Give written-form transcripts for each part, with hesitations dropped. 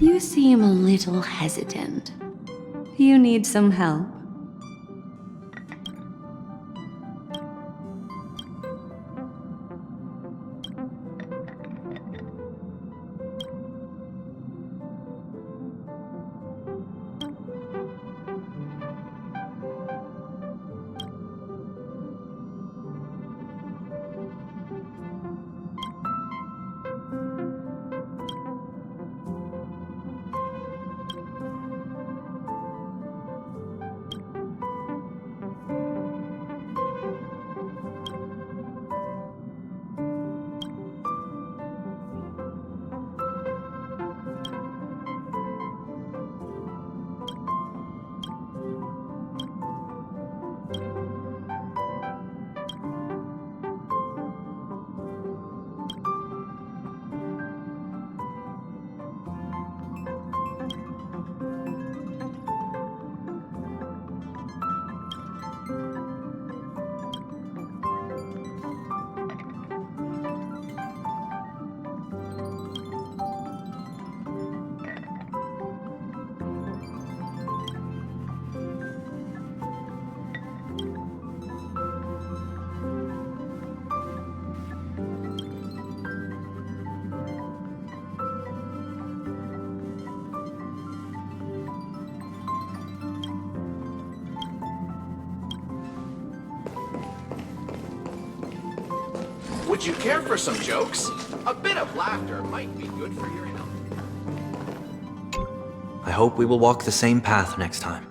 You seem a little hesitant. You need some help? Would you care for some jokes? A bit of laughter might be good for your health. I hope we will walk the same path next time.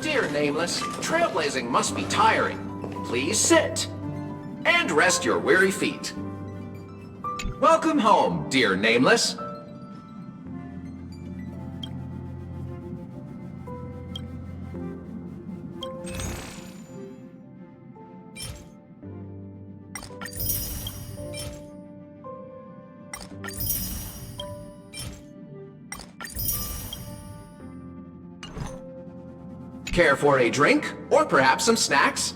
Dear Nameless, trailblazing must be tiring. Please sit and rest your weary feet. Welcome home, dear Nameless. Care for a drink, or perhaps some snacks?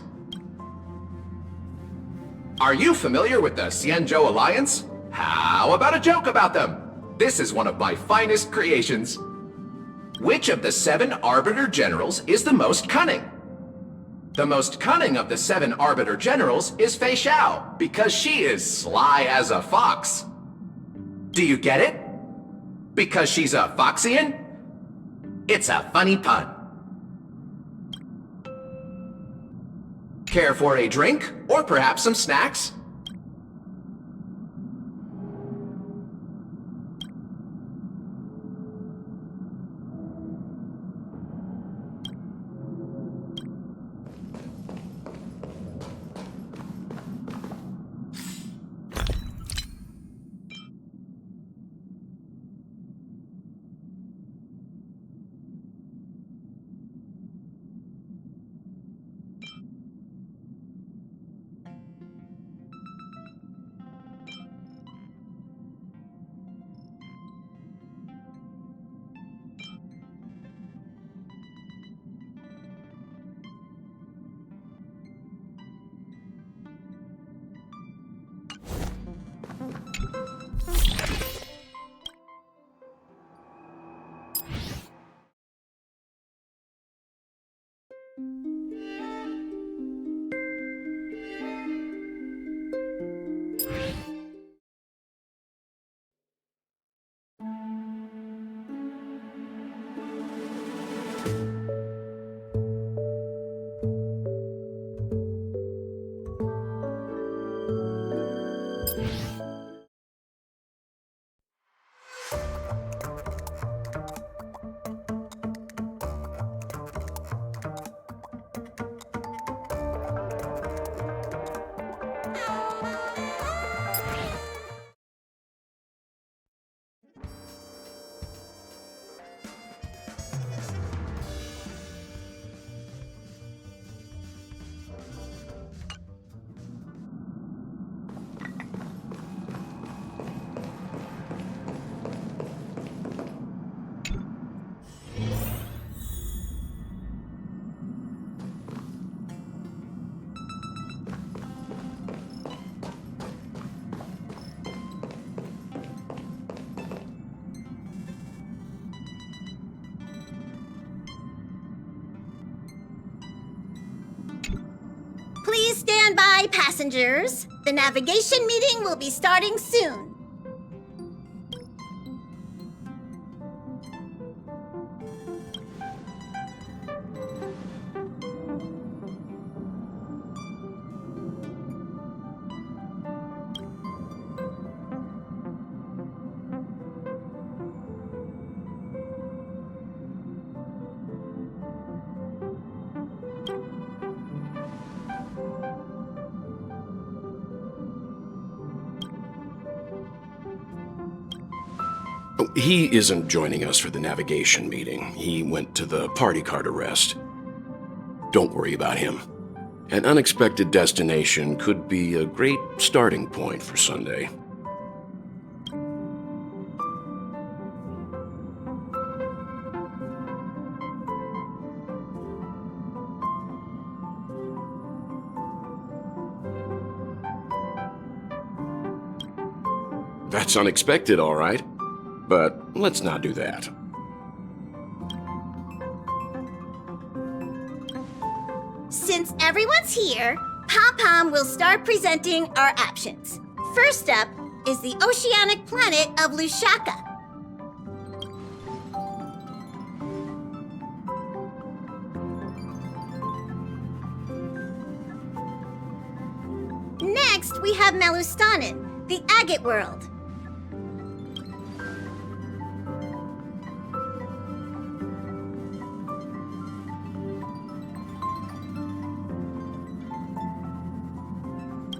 Are you familiar with the Xianzhou Alliance? How about a joke about them? This is one of my finest creations. Which of the 7 Arbiter Generals is the most cunning? The most cunning of the 7 Arbiter Generals is Fei Xiao, because she is sly as a fox. Do you get it? Because she's a Foxian? It's a funny pun. Care for a drink, or perhaps some snacks? Please stand by, passengers. The navigation meeting will be starting soon. He isn't joining us for the navigation meeting. He went to the party card arrest. Don't worry about him. An unexpected destination could be a great starting point for Sunday. That's unexpected, all right. But let's not do that. Since everyone's here, Pom-Pom will start presenting our options. First up is the oceanic planet of Lushaka. Next, we have Malustanin, the agate world.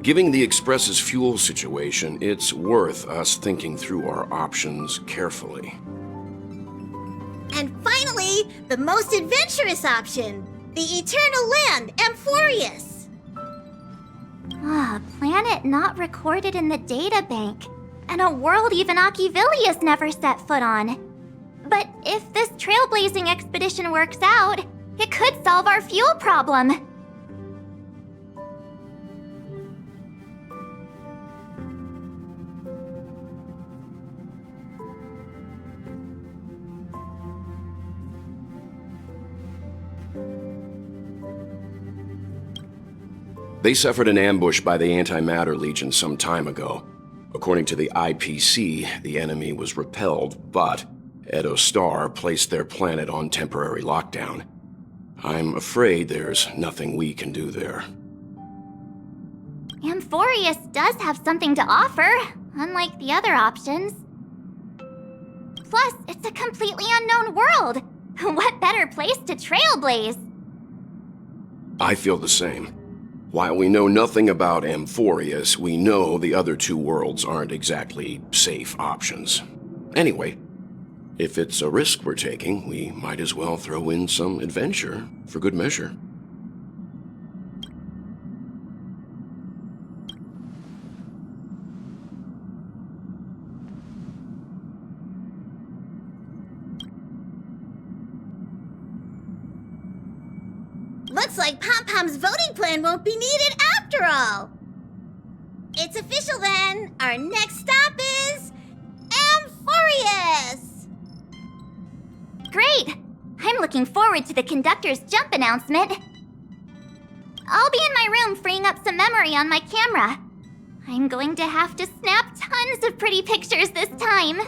Given the Express's fuel situation, it's worth us thinking through our options carefully. And finally, the most adventurous option, the Eternal Land, Amphorius. Ah, planet not recorded in the databank, and a world even Achivilius never set foot on. But if this trailblazing expedition works out, it could solve our fuel problem. They suffered an ambush by the Antimatter Legion some time ago. According to the IPC, the enemy was repelled, but Edo Star placed their planet on temporary lockdown. I'm afraid there's nothing we can do there. Amphorius does have something to offer, unlike the other options. Plus, it's a completely unknown world. What better place to trailblaze? I feel the same. While we know nothing about Amphorius, we know the other two worlds aren't exactly safe options. Anyway, if it's a risk we're taking, we might as well throw in some adventure for good measure. Looks like Pom-Pom's voting plan won't be needed after all. It's official then. Our next stop is Amphorius. Great! I'm looking forward to the conductor's jump announcement. I'll be in my room freeing up some memory on my camera. I'm going to have to snap tons of pretty pictures this time.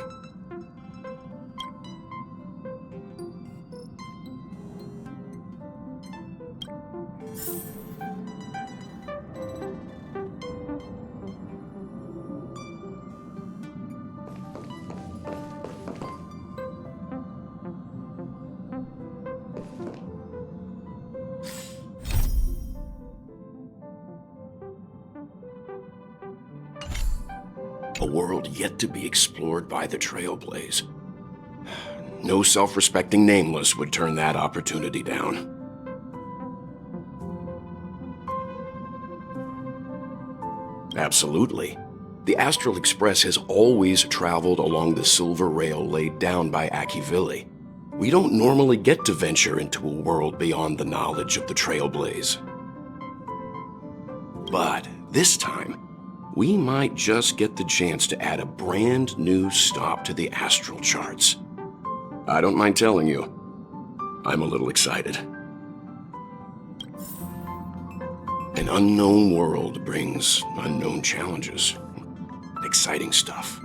A world yet to be explored by the Trailblaze. No self-respecting nameless would turn that opportunity down. Absolutely. The Astral Express has always traveled along the silver rail laid down by Achivili. We don't normally get to venture into a world beyond the knowledge of the Trailblaze. But this time, we might just get the chance to add a brand new stop to the astral charts. I don't mind telling you, I'm a little excited. An unknown world brings unknown challenges. Exciting stuff.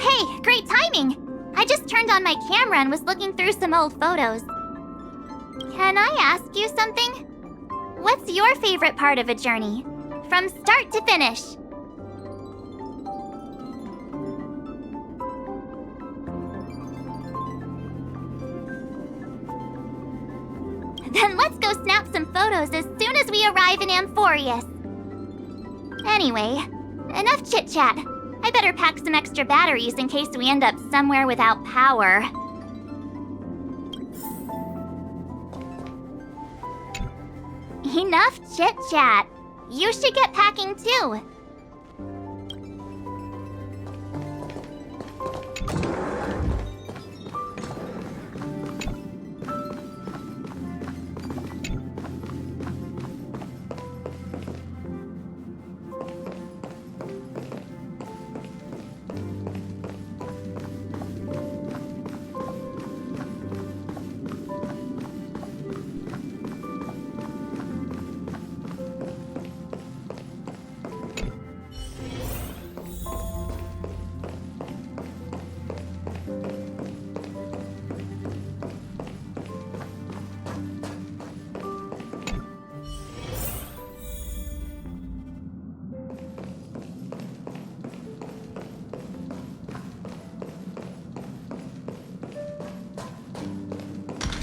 Hey, great timing! I just turned on my camera and was looking through some old photos. Can I ask you something? What's your favorite part of a journey? From start to finish? Then let's go snap some photos as soon as we arrive in Amphorius. Anyway, enough chit-chat. I better pack some extra batteries in case we end up somewhere without power. Enough chit-chat. You should get packing too.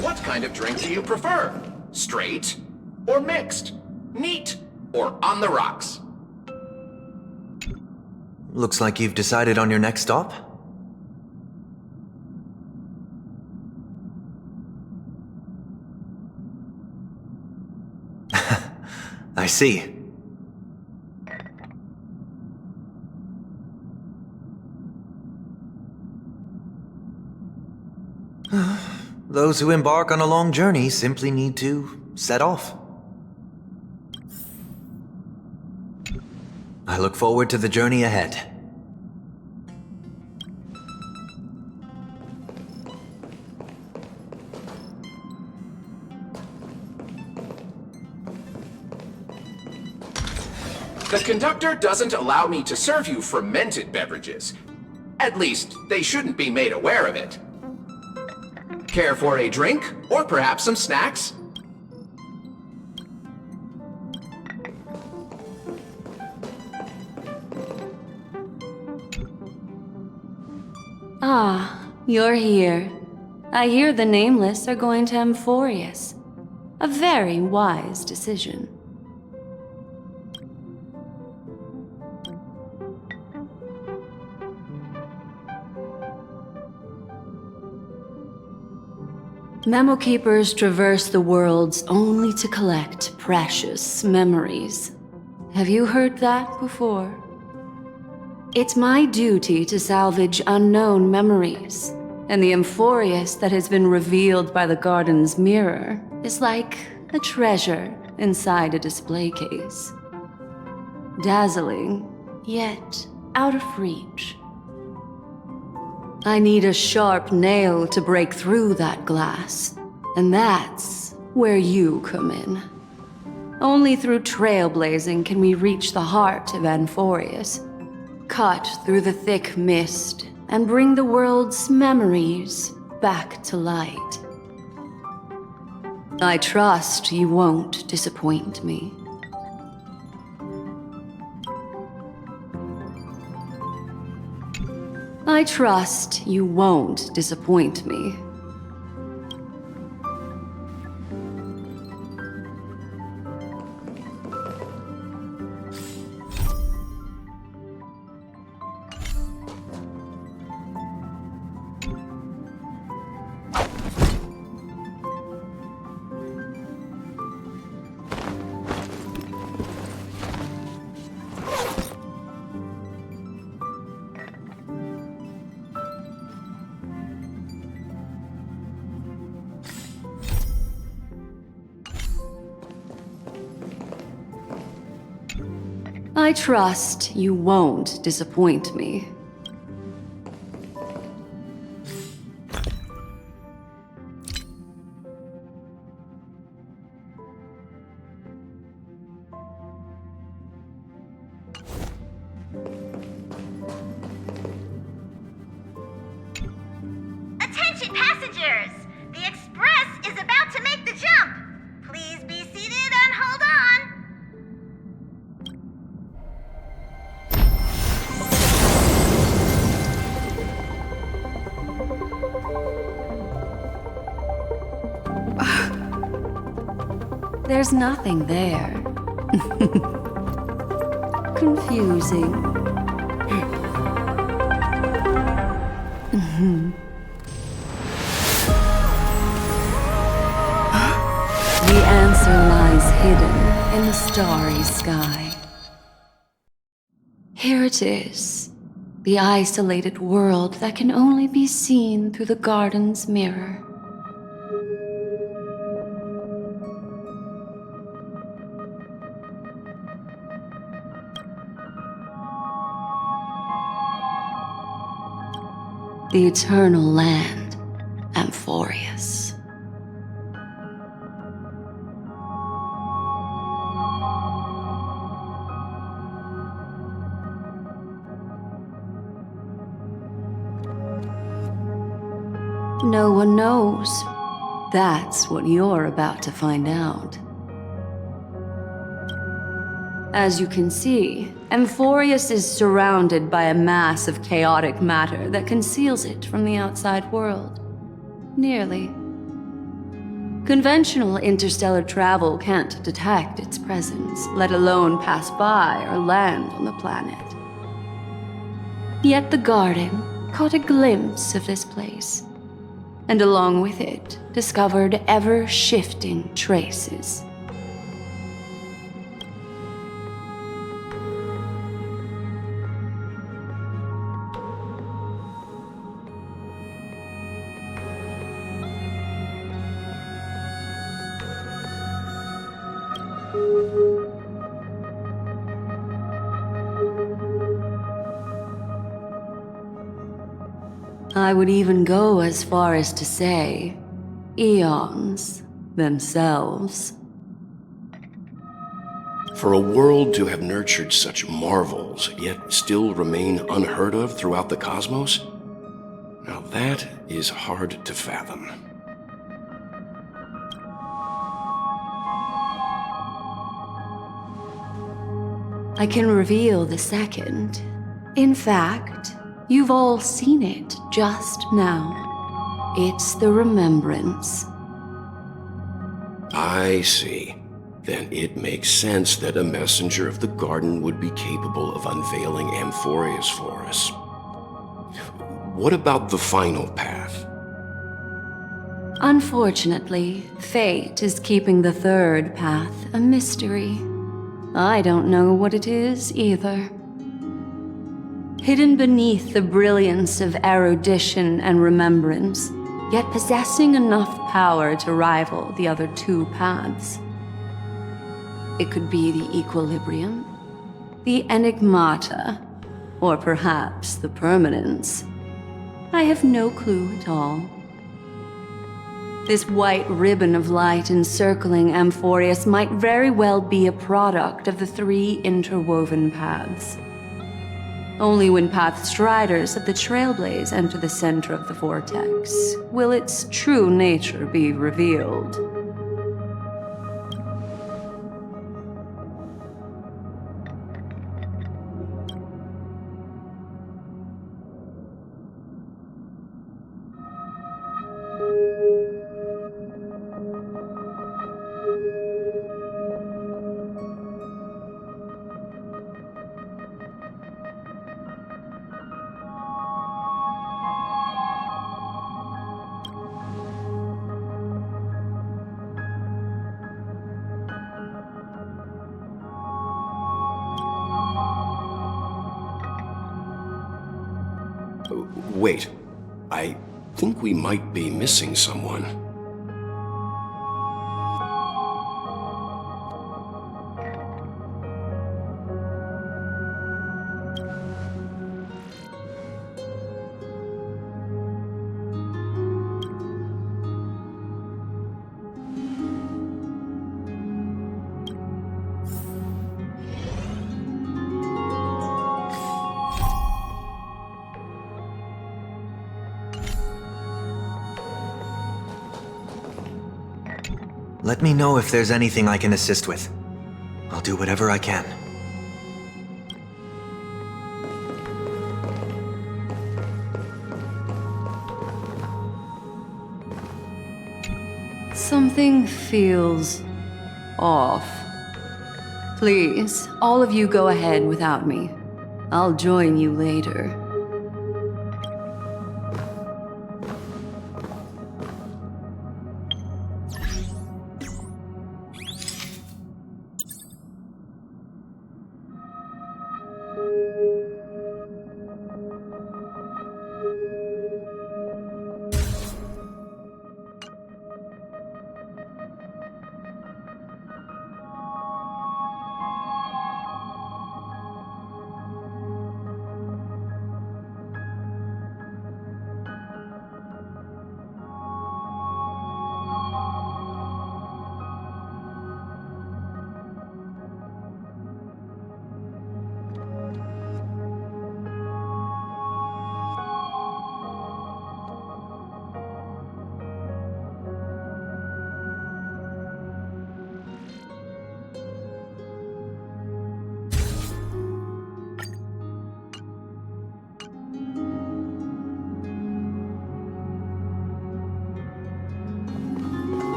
What kind of drink do you prefer? Straight or mixed? Neat or on the rocks? Looks like you've decided on your next stop. I see. Those who embark on a long journey simply need to set off. I look forward to the journey ahead. The conductor doesn't allow me to serve you fermented beverages. At least, they shouldn't be made aware of it. Care for a drink, or perhaps some snacks? Ah, you're here. I hear the Nameless are going to Amphorius. A very wise decision. Memo Keepers traverse the worlds only to collect precious memories. Have you heard that before? It's my duty to salvage unknown memories, and the Amphorius that has been revealed by the garden's mirror is like a treasure inside a display case. Dazzling, yet out of reach. I need a sharp nail to break through that glass, and that's where you come in. Only through trailblazing can we reach the heart of Amphorius, cut through the thick mist, and bring the world's memories back to light. I trust you won't disappoint me. I trust you won't disappoint me. I trust you won't disappoint me. Attention passengers! The express is about to make the jump! Please be seated and hold on! There's nothing there. Confusing. The answer lies hidden in the starry sky. Here it is, the isolated world that can only be seen through the garden's mirror. The eternal land, Amphorius. No one knows. That's what you're about to find out. As you can see, Amphorius is surrounded by a mass of chaotic matter that conceals it from the outside world. Nearly. Conventional interstellar travel can't detect its presence, let alone pass by or land on the planet. Yet the garden caught a glimpse of this place, and along with it, discovered ever-shifting traces. I would even go as far as to say, eons themselves. For a world to have nurtured such marvels, yet still remain unheard of throughout the cosmos? Now that is hard to fathom. I can reveal the second. In fact, you've all seen it just now. It's the remembrance. I see. Then it makes sense that a messenger of the garden would be capable of unveiling Amphorius for us. What about the final path? Unfortunately, fate is keeping the third path a mystery. I don't know what it is either. Hidden beneath the brilliance of erudition and remembrance, yet possessing enough power to rival the other two paths. It could be the equilibrium, the enigmata, or perhaps the permanence. I have no clue at all. This white ribbon of light encircling Amphorius might very well be a product of the three interwoven paths. Only when Pathstriders of the Trailblaze enter the center of the vortex will its true nature be revealed. Wait, I think we might be missing someone. Let me know if there's anything I can assist with. I'll do whatever I can. Something feels off. Please, all of you go ahead without me. I'll join you later.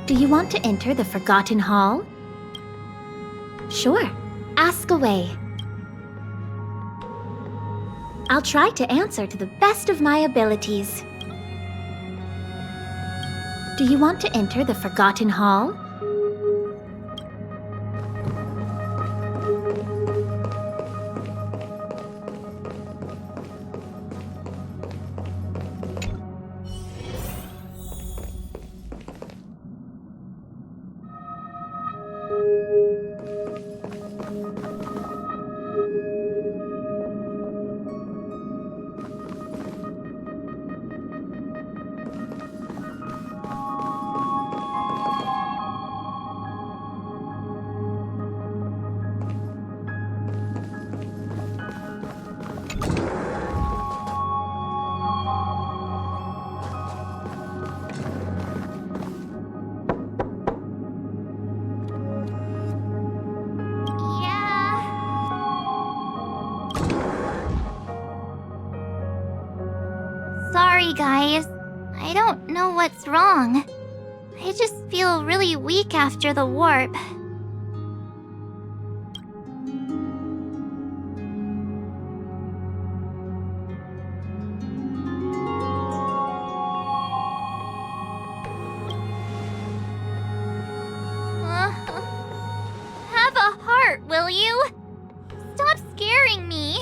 Do you want to enter the Forgotten Hall? Sure, ask away. I'll try to answer to the best of my abilities. Do you want to enter the Forgotten Hall? Sorry, guys. I don't know what's wrong. I just feel really weak after the warp. Have a heart, will you? Stop scaring me.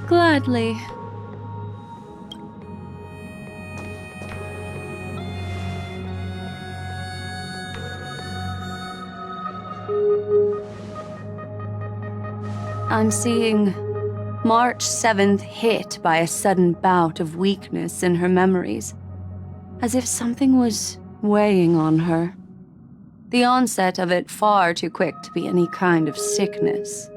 Gladly. I'm seeing March 7th hit by a sudden bout of weakness in her memories, as if something was weighing on her. The onset of it far too quick to be any kind of sickness.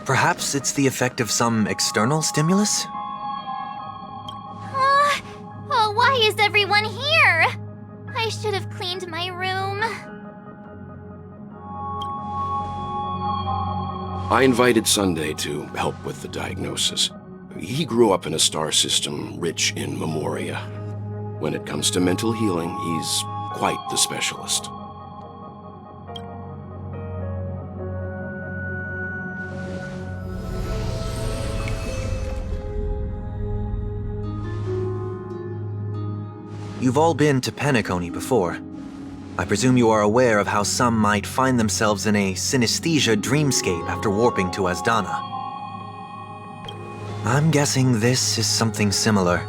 Perhaps it's the effect of some external stimulus? Oh, why is everyone here? I should have cleaned my room. I invited Sunday to help with the diagnosis. He grew up in a star system rich in memoria. When it comes to mental healing, he's quite the specialist. You've all been to Penacony before. I presume you are aware of how some might find themselves in a synesthesia dreamscape after warping to Asdana. I'm guessing this is something similar.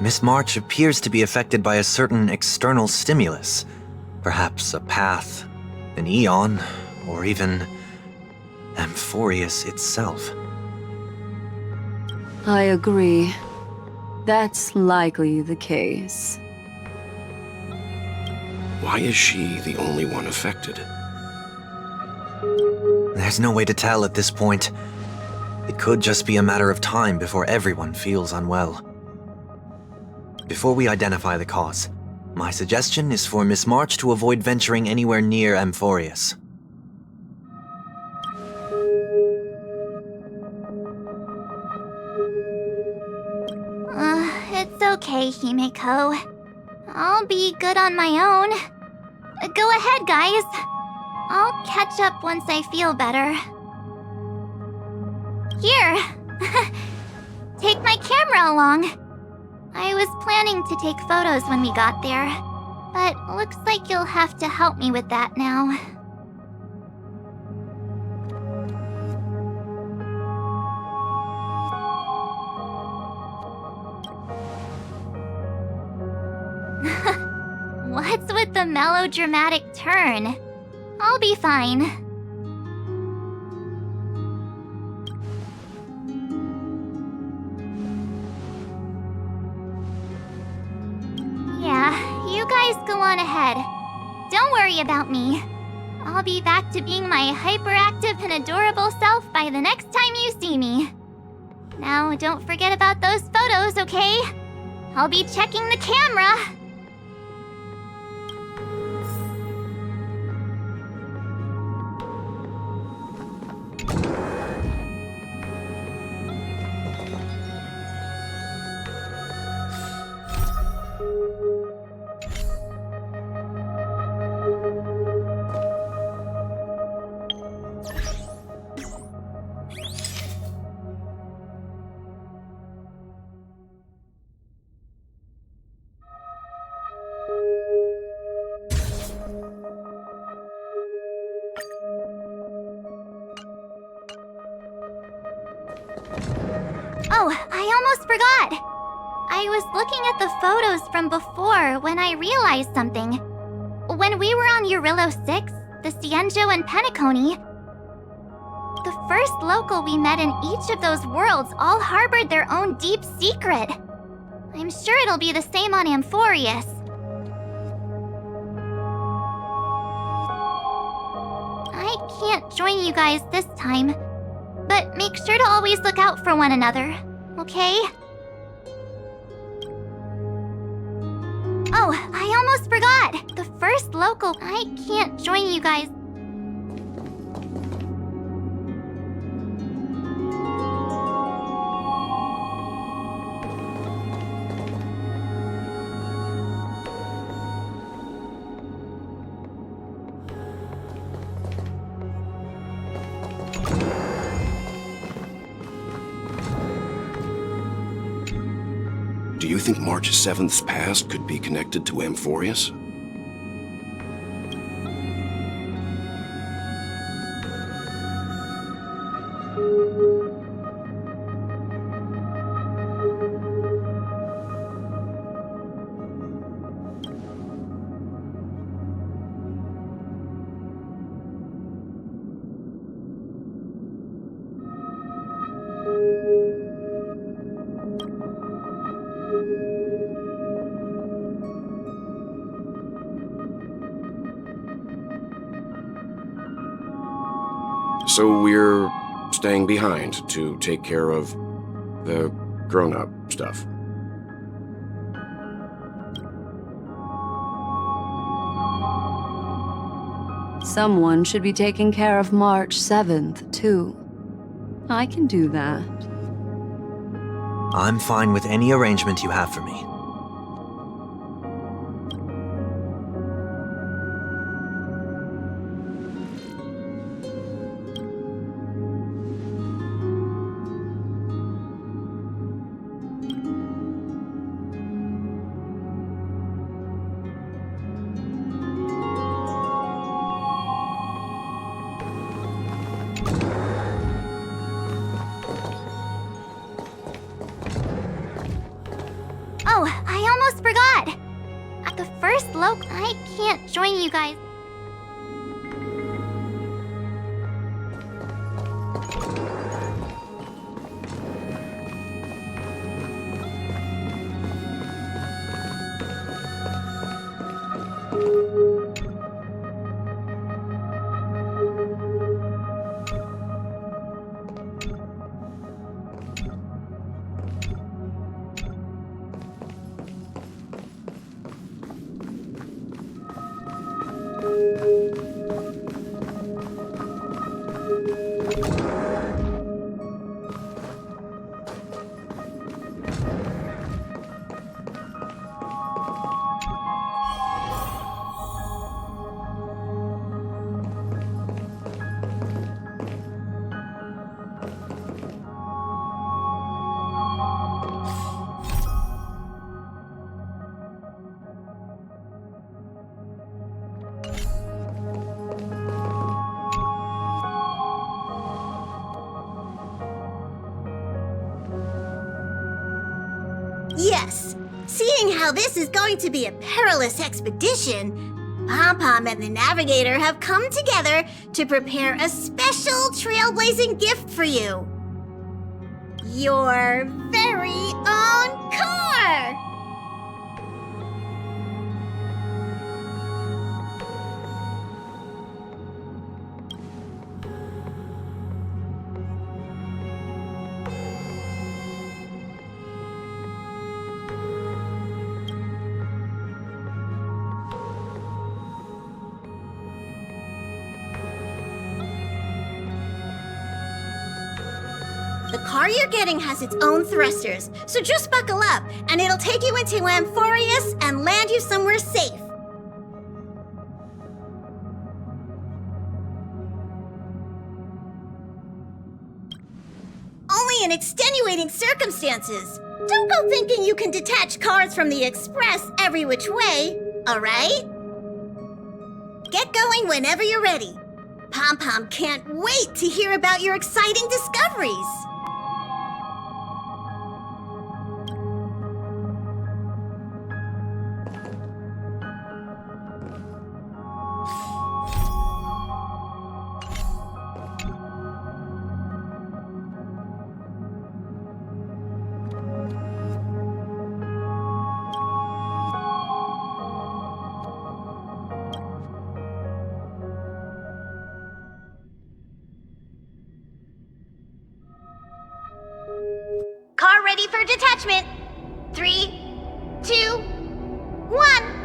Miss March appears to be affected by a certain external stimulus. Perhaps a path, an eon, or even Amphorius itself. I agree. That's likely the case. Why is she the only one affected? There's no way to tell at this point. It could just be a matter of time before everyone feels unwell. Before we identify the cause, my suggestion is for Miss March to avoid venturing anywhere near Amphorius. It's okay, Himeko. I'll be good on my own. Go ahead, guys. I'll catch up once I feel better. Here! Take my camera along. I was planning to take photos when we got there, but looks like you'll have to help me with that now. What's with the melodramatic turn? I'll be fine. Yeah, you guys go on ahead. Don't worry about me. I'll be back to being my hyperactive and adorable self by the next time you see me. Now, don't forget about those photos, okay? I'll be checking the camera. Oh, I almost forgot! I was looking at the photos from before when I realized something. When we were on Eurillo 6, the Cienjo and Penacony, the first local we met in each of those worlds all harbored their own deep secret. I'm sure it'll be the same on Amphorius. I can't join you guys this time, but make sure to always look out for one another, okay? Oh, I almost forgot! The first local... I can't join you guys. Do you think March 7th's past could be connected to Amphorius? So we're staying behind to take care of the grown-up stuff. Someone should be taking care of March 7th, too. I can do that. I'm fine with any arrangement you have for me. Oh, I almost forgot! At the first local... I can't join you guys. though this is going to be a perilous expedition, Pom-Pom and the Navigator have come together to prepare a special trailblazing gift for you. Your very own car! The car you're getting has its own thrusters, so just buckle up, and it'll take you into Amphorius and land you somewhere safe. Only in extenuating circumstances. Don't go thinking you can detach cars from the express every which way, alright? Get going whenever you're ready. Pom-Pom can't wait to hear about your exciting discoveries. Car ready for detachment. 3, 2, 1.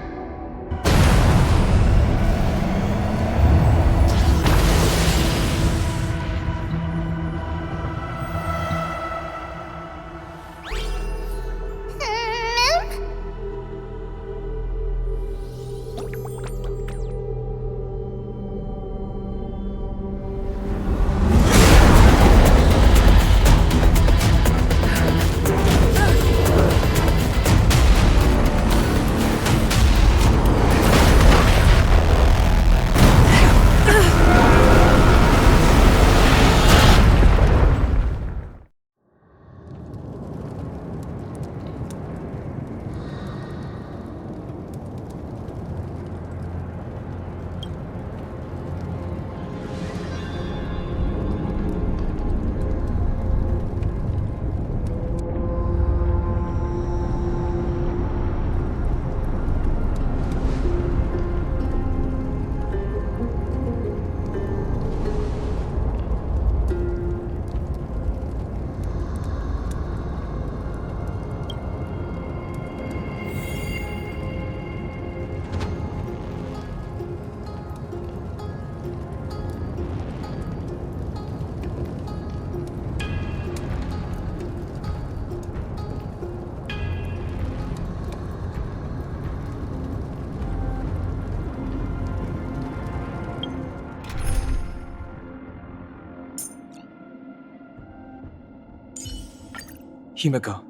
Himiko,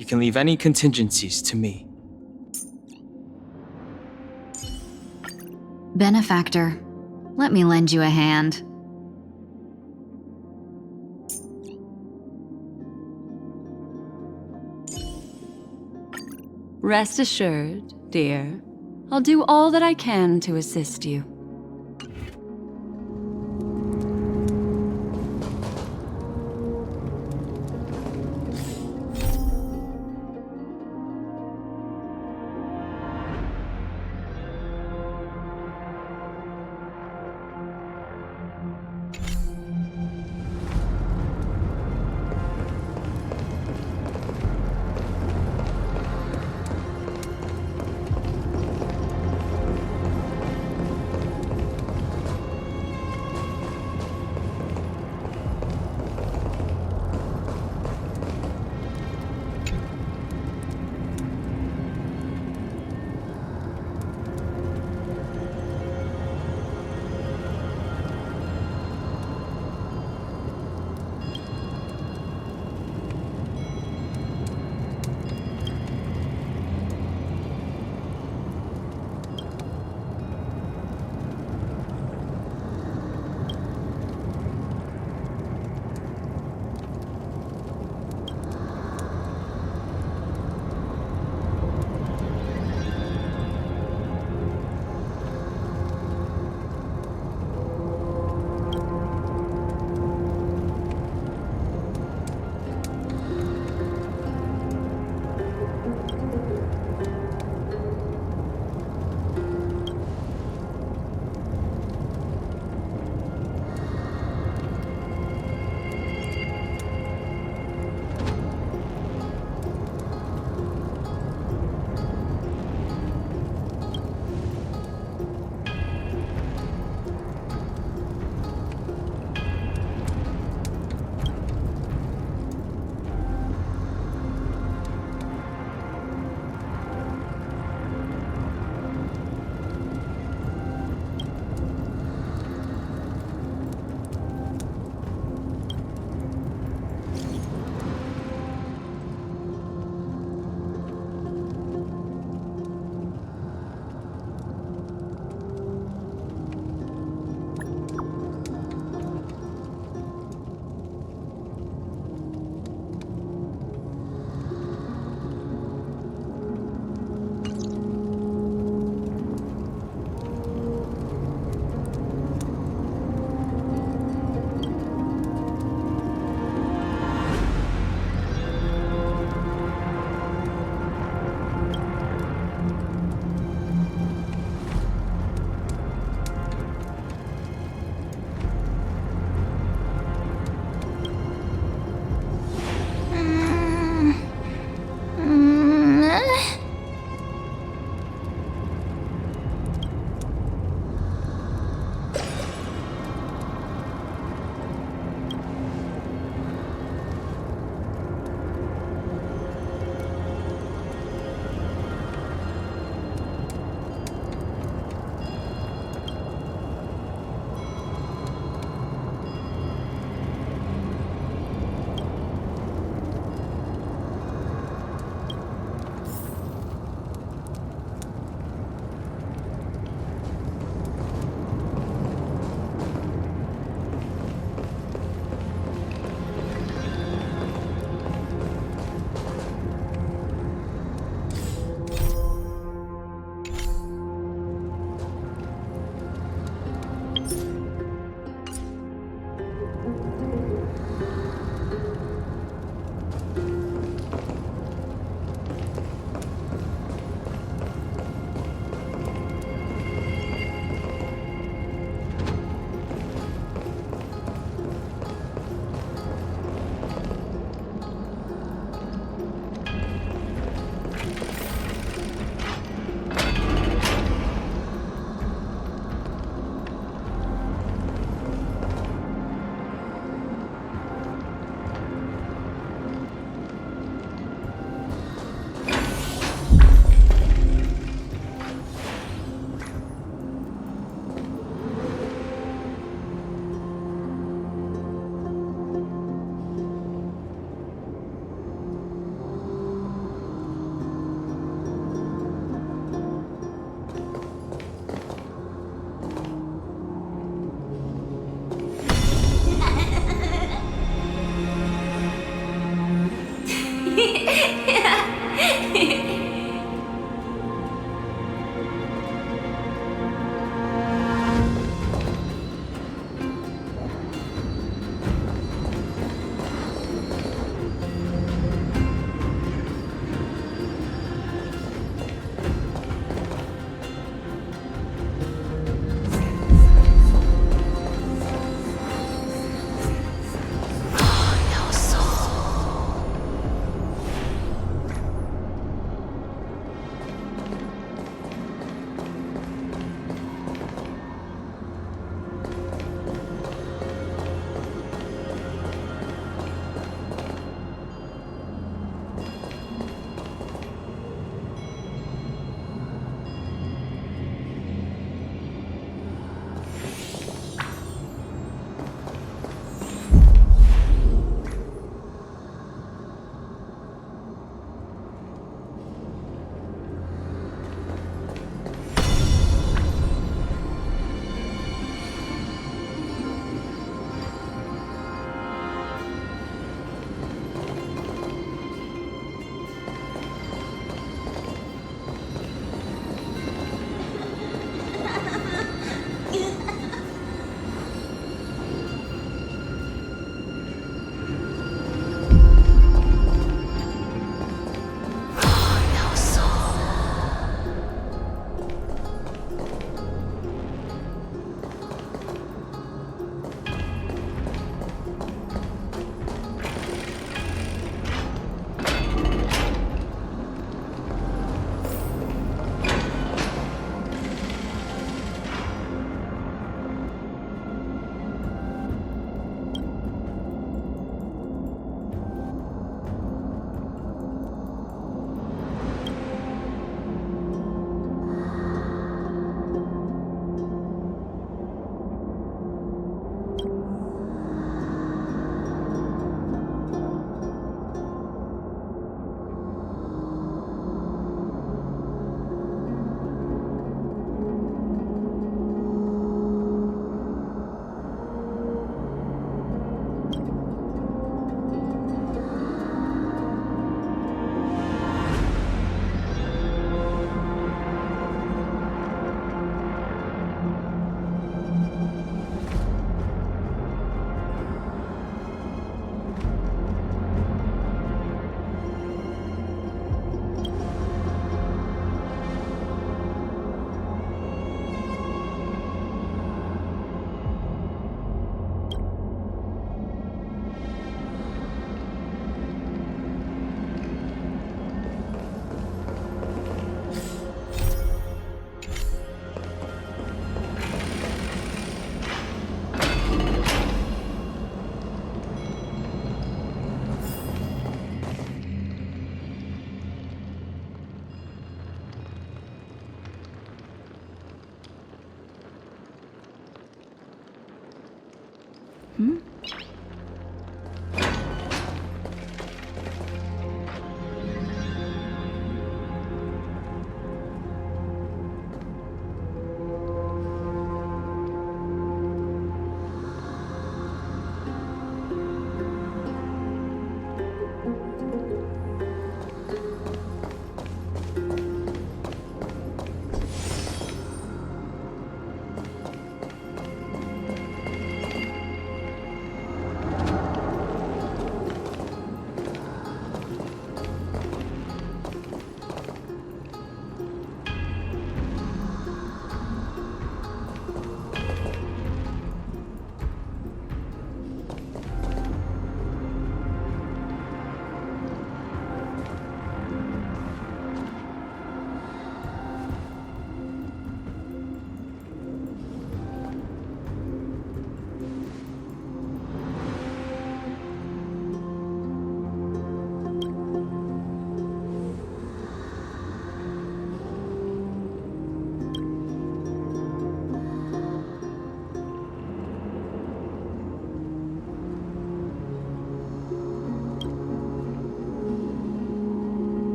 you can leave any contingencies to me. Benefactor, let me lend you a hand. Rest assured, dear. I'll do all that I can to assist you.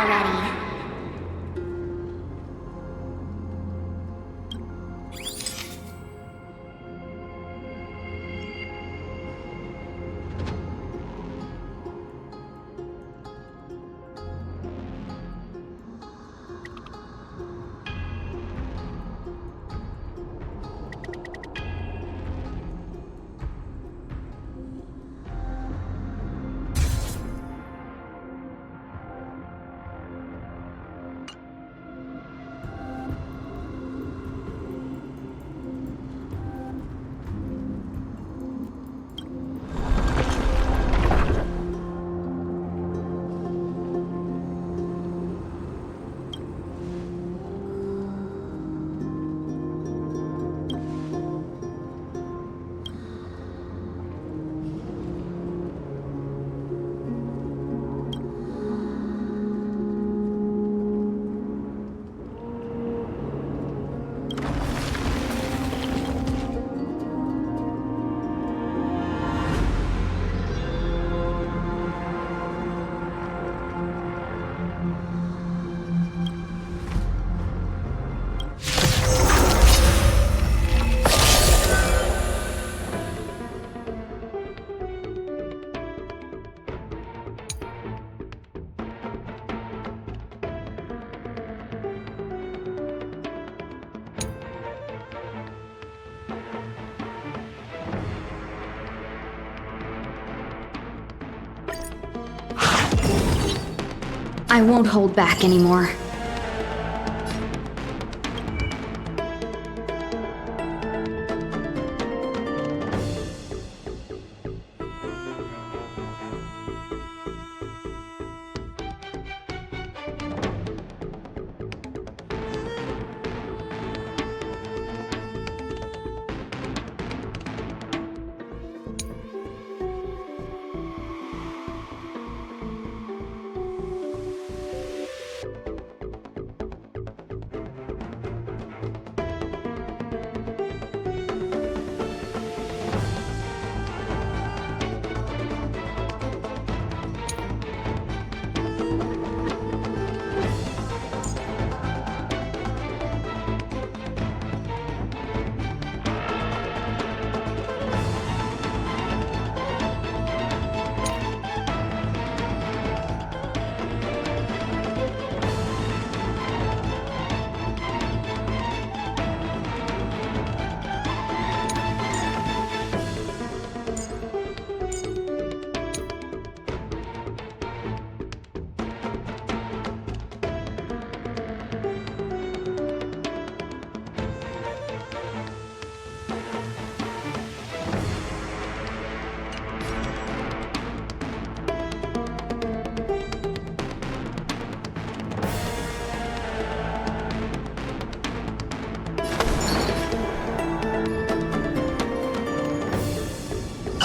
already. I won't hold back anymore.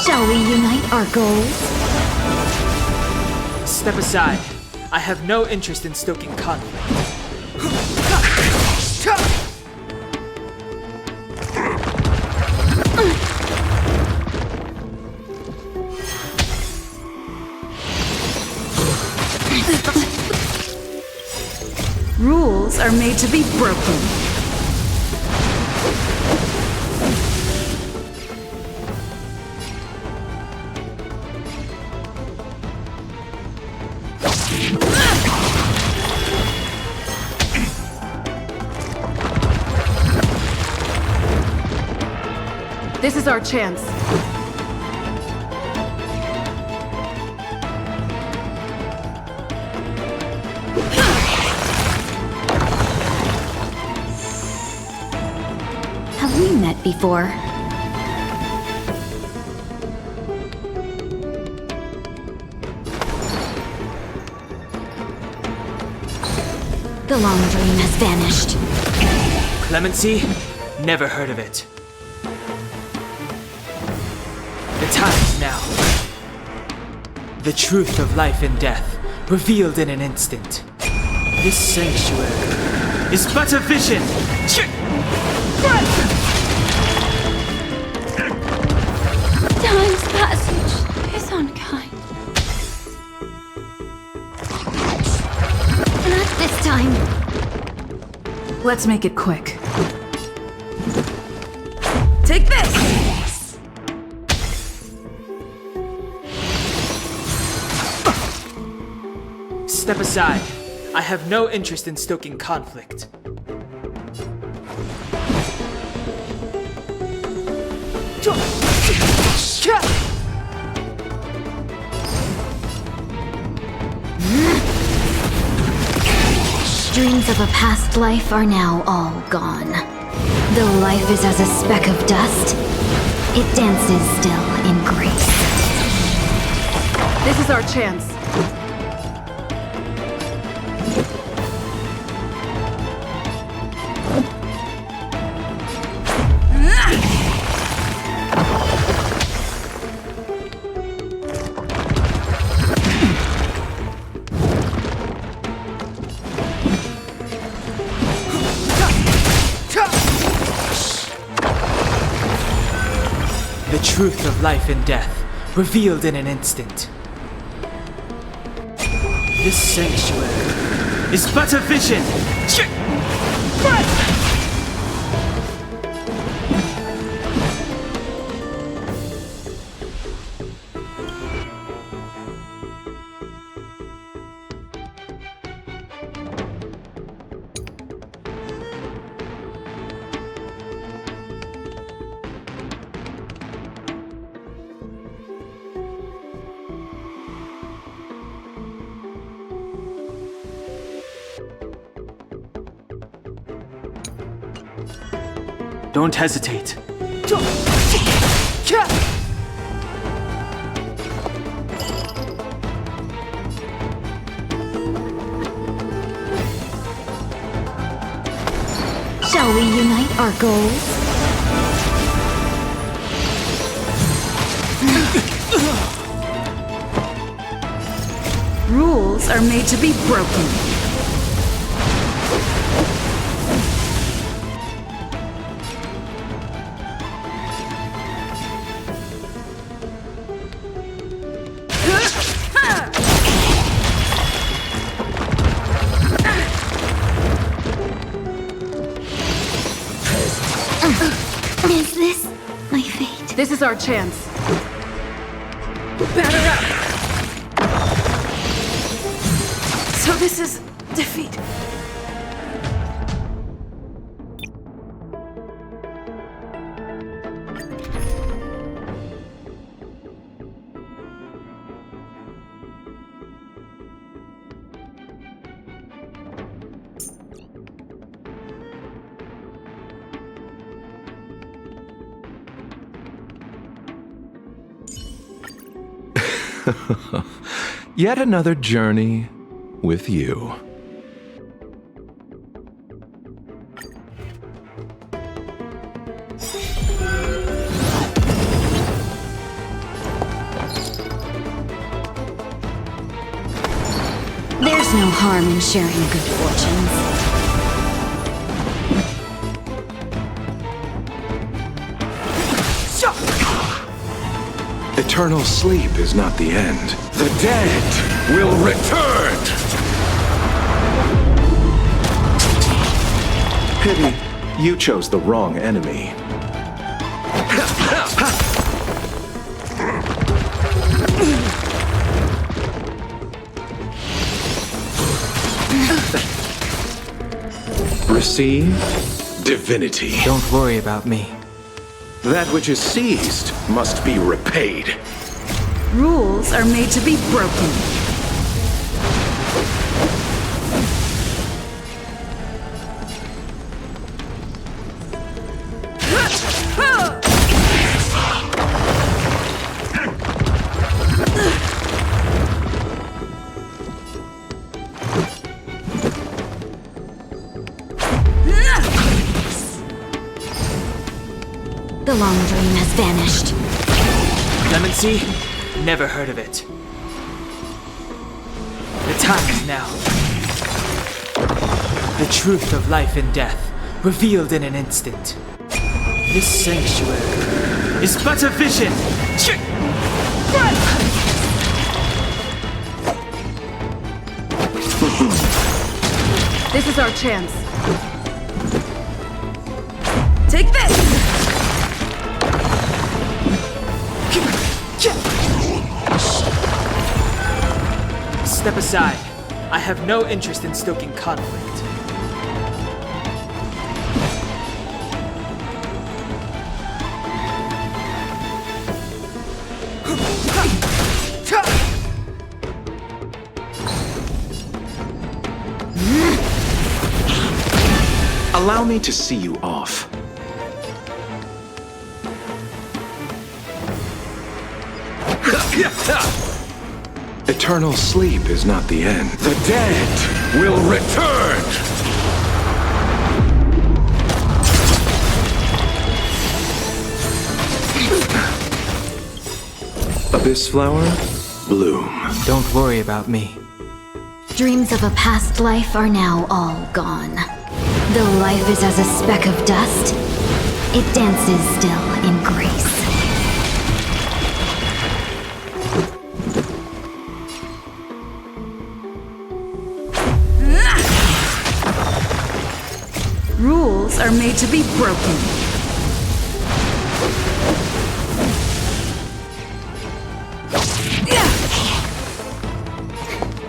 Shall we unite our goals? Step aside. I have no interest in stoking conflict. Rules are made to be broken. This is our chance. Have we met before? The long dream has vanished. Clemency? Never heard of it. The time is now. The truth of life and death, revealed in an instant. This sanctuary is but a vision! Time's passage is unkind. this time. Let's make it quick. Take this! Step aside. I have no interest in stoking conflict. Dreams of a past life are now all gone. Though life is as a speck of dust, it dances still in grace. This is our chance. The truth of life and death, revealed in an instant. This sanctuary is but a vision! Don't hesitate. Shall we unite our goals? Rules are made to be broken. Is this my fate? This is our chance. Batter up! So this is defeat. Yet another journey with you. There's no harm in sharing good fortunes. Eternal sleep is not the end. The dead will return! Pity, you chose the wrong enemy. Receive divinity. Don't worry about me. That which is seized must be repaid. Rules are made to be broken. The long dream has vanished. Clemency? Never heard of it. The time is now. The truth of life and death, revealed in an instant. This sanctuary is but a vision! This is our chance. Take this! Step aside. I have no interest in stoking conflict. Allow me to see you off. Eternal sleep is not the end. The dead will return! Abyss flower, bloom. Don't worry about me. Dreams of a past life are now all gone. Though life is as a speck of dust, it dances still in grace. Rules are made to be broken.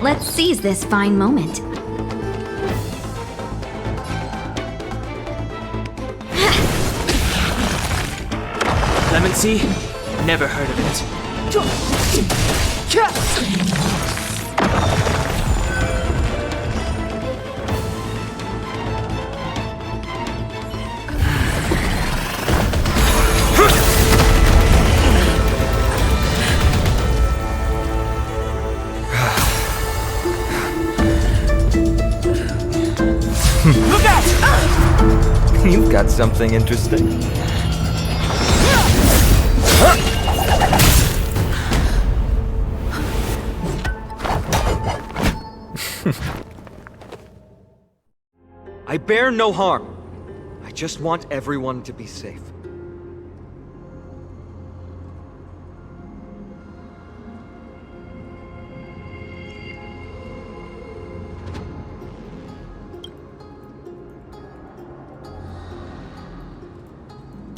Let's seize this fine moment. Clemency? Never heard of it. Look out! You've got something interesting. I bear no harm. I just want everyone to be safe.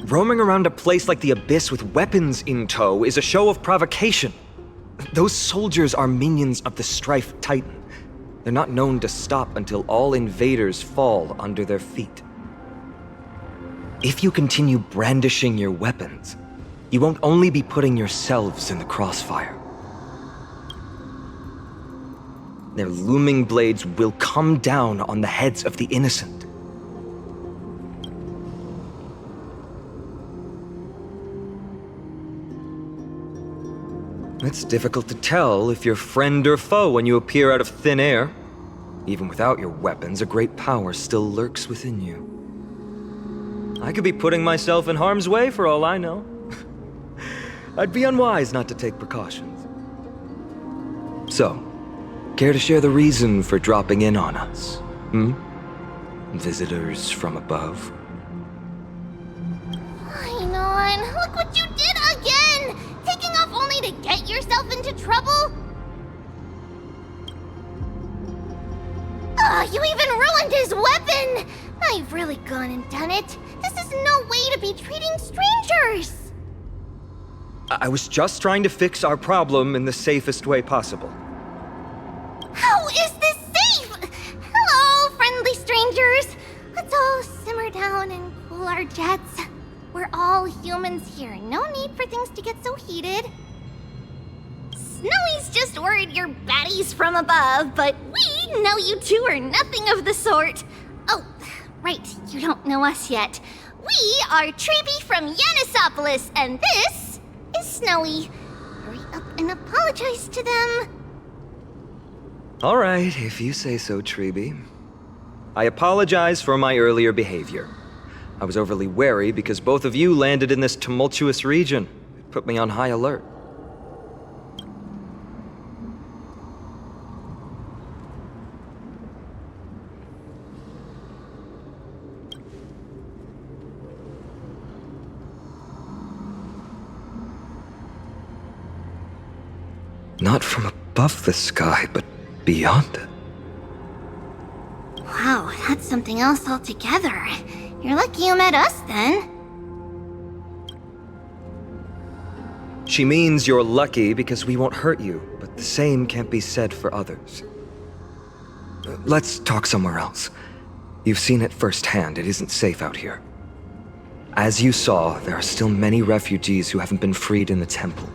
Roaming around a place like the Abyss with weapons in tow is a show of provocation. Those soldiers are minions of the Strife Titan. They're not known to stop until all invaders fall under their feet. If you continue brandishing your weapons, you won't only be putting yourselves in the crossfire. Their looming blades will come down on the heads of the innocent. It's difficult to tell if you're friend or foe when you appear out of thin air. Even without your weapons, a great power still lurks within you. I could be putting myself in harm's way for all I know. I'd be unwise not to take precautions. So, care to share the reason for dropping in on us? Visitors from above? Hang on, look what you did again! Taking off only to get yourself into trouble? Oh, you even ruined his weapon! I've really gone and done it. This is no way to be treating strangers! I was just trying to fix our problem in the safest way possible. How is this safe? Hello, friendly strangers. Let's all simmer down and cool our jets. We're all humans here. No need for things to get so heated. Snowy's just worried you're baddies from above, but we know you two are nothing of the sort. Oh, right, you don't know us yet. We are Treeby from Yanisopolis, and this is Snowy. Hurry up and apologize to them. All right, if you say so, Treeby. I apologize for my earlier behavior. I was overly wary because both of you landed in this tumultuous region. It put me on high alert. Not from above the sky, but beyond it. Wow, that's something else altogether. You're lucky you met us then. She means you're lucky because we won't hurt you, but the same can't be said for others. Let's talk somewhere else. You've seen it firsthand, it isn't safe out here. As you saw, there are still many refugees who haven't been freed in the temple.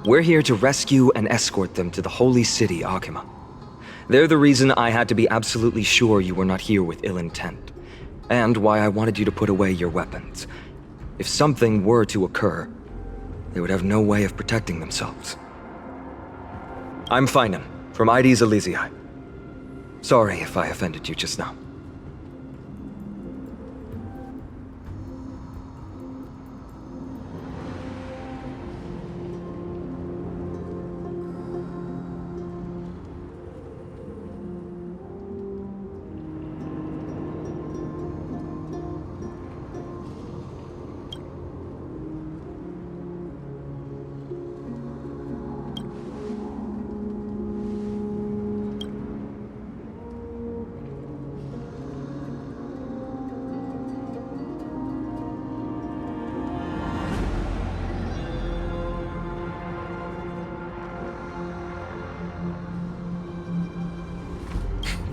We're here to rescue and escort them to the holy city, Akima. They're the reason I had to be absolutely sure you were not here with ill intent, and why I wanted you to put away your weapons. If something were to occur, they would have no way of protecting themselves. I'm Finan, from ID's Elysiae. Sorry if I offended you just now.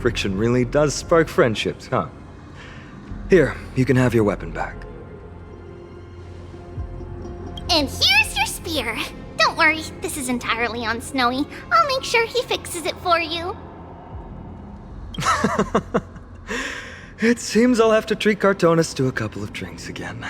Friction really does spark friendships, huh? Here, you can have your weapon back. And here's your spear. Don't worry, this is entirely on Snowy. I'll make sure he fixes it for you. It seems I'll have to treat Cartonis to a couple of drinks again.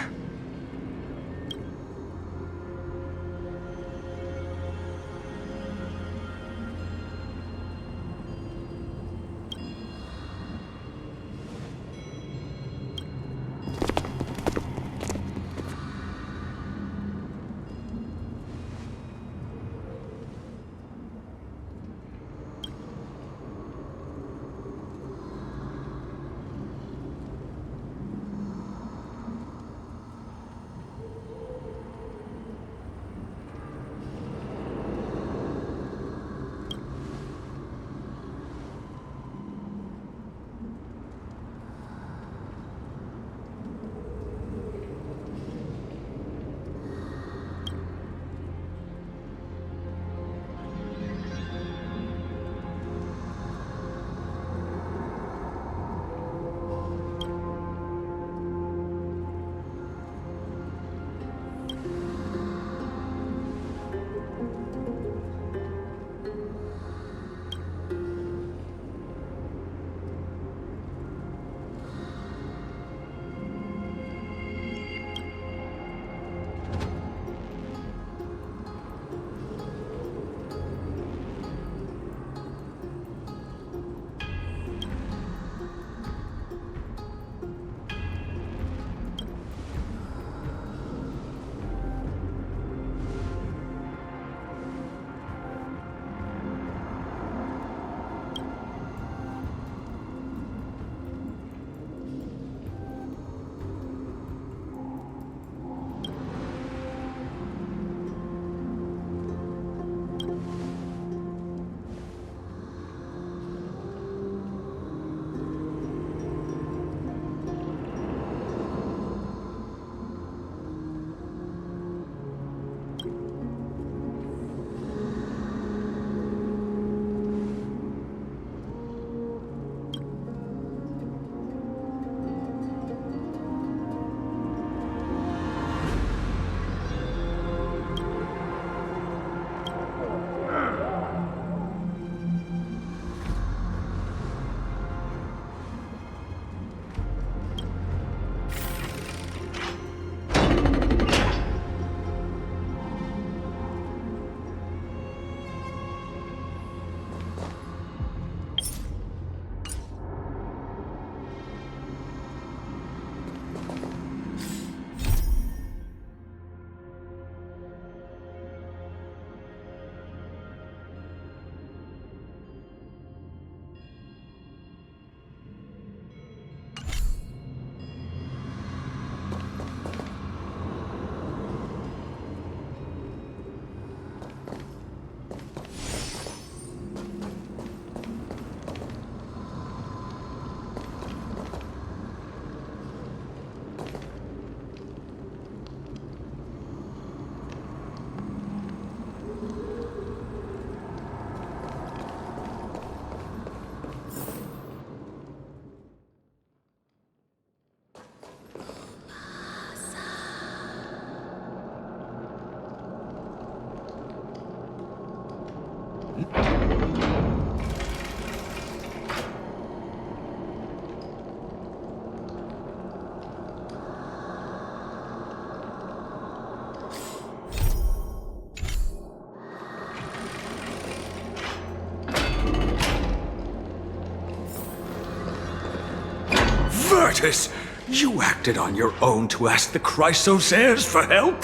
Virtus, you acted on your own to ask the Chrysos heirs for help?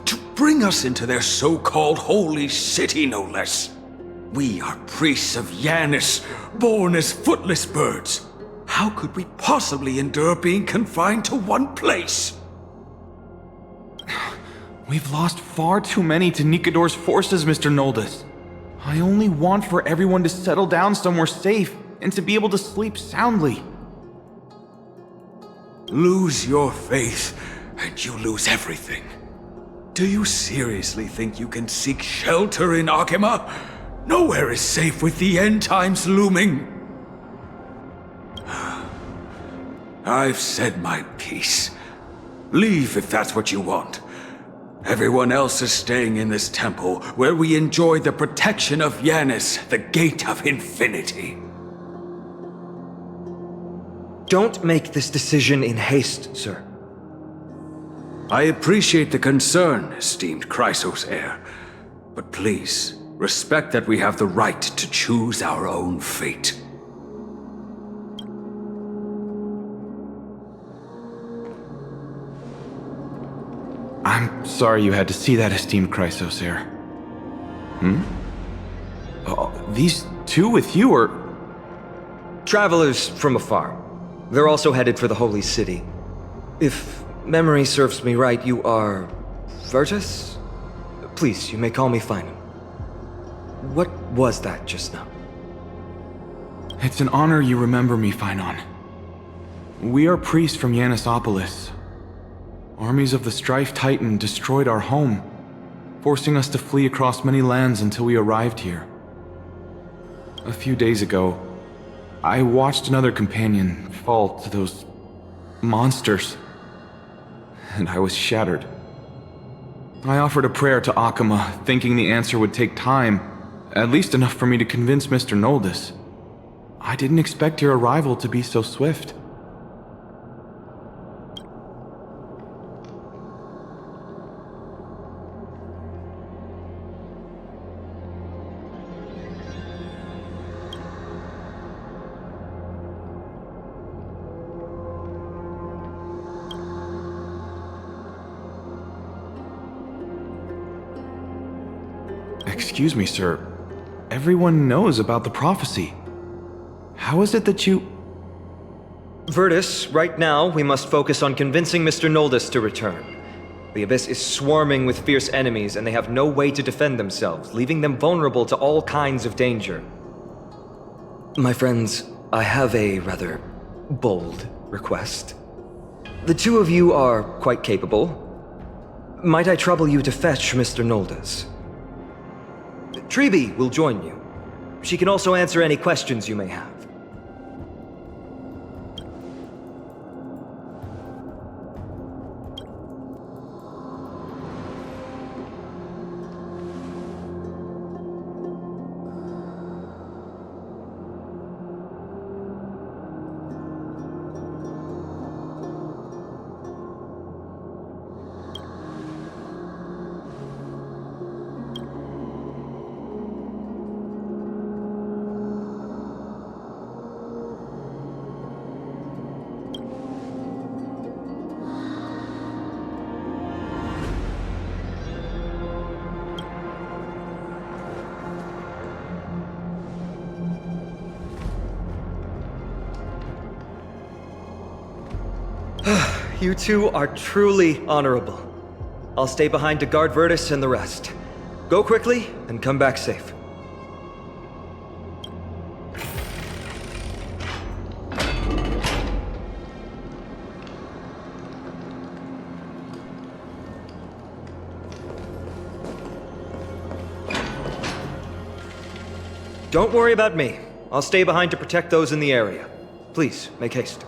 To bring us into their so-called holy city, no less. We are priests of Yanis, born as footless birds. How could we possibly endure being confined to one place? We've lost far too many to Nikador's forces, Mr. Noldus. I only want for everyone to settle down somewhere safe and to be able to sleep soundly. Lose your faith, and you lose everything. Do you seriously think you can seek shelter in Akima? Nowhere is safe with the end times looming. I've said my piece. Leave if that's what you want. Everyone else is staying in this temple, where we enjoy the protection of Yanis, the Gate of Infinity. Don't make this decision in haste, sir. I appreciate the concern, esteemed Chrysos heir. But please, respect that we have the right to choose our own fate. I'm sorry you had to see that, esteemed Chrysos heir. These two with you are... Travelers from afar. They're also headed for the Holy City. If memory serves me right, you are... Virtus? Please, you may call me Finan. What was that just now? It's an honor you remember me, Finan. We are priests from Yanisopolis. Armies of the Strife Titan destroyed our home, forcing us to flee across many lands until we arrived here. A few days ago, I watched another companion fall to those monsters, and I was shattered. I offered a prayer to Akima, thinking the answer would take time, at least enough for me to convince Mr. Noldus. I didn't expect your arrival to be so swift. Excuse me, sir. Everyone knows about the prophecy. How is it that you... Virtus, right now we must focus on convincing Mr. Noldus to return. The Abyss is swarming with fierce enemies and they have no way to defend themselves, leaving them vulnerable to all kinds of danger. My friends, I have a rather bold request. The two of you are quite capable. Might I trouble you to fetch Mr. Noldus? Treeby will join you. She can also answer any questions you may have. You two are truly honorable. I'll stay behind to guard Virtus and the rest. Go quickly and come back safe. Don't worry about me. I'll stay behind to protect those in the area. Please, make haste.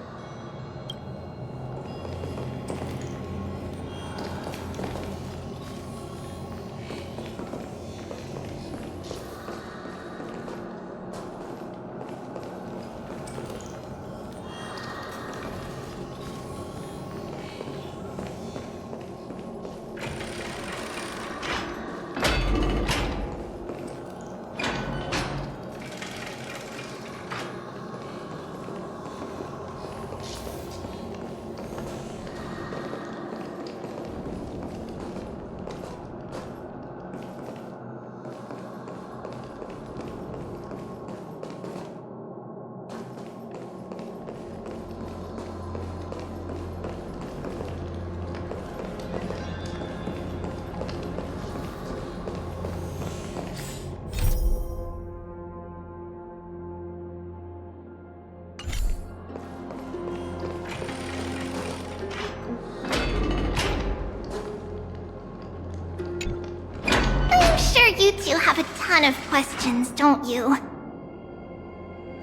you two have a ton of questions, don't you?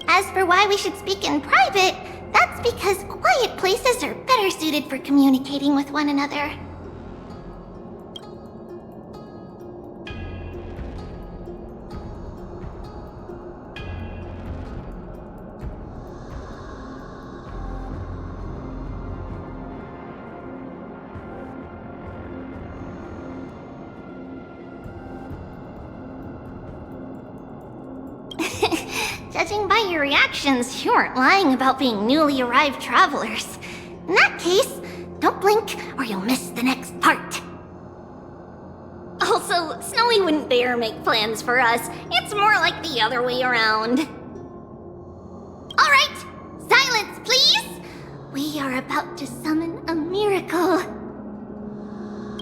As for why we should speak in private, that's because quiet places are better suited for communicating with one another. Judging by your reactions, you aren't lying about being newly arrived travelers. In that case, don't blink or you'll miss the next part. Also, Snowy wouldn't dare make plans for us. It's more like the other way around. Alright, silence please! We are about to summon a miracle.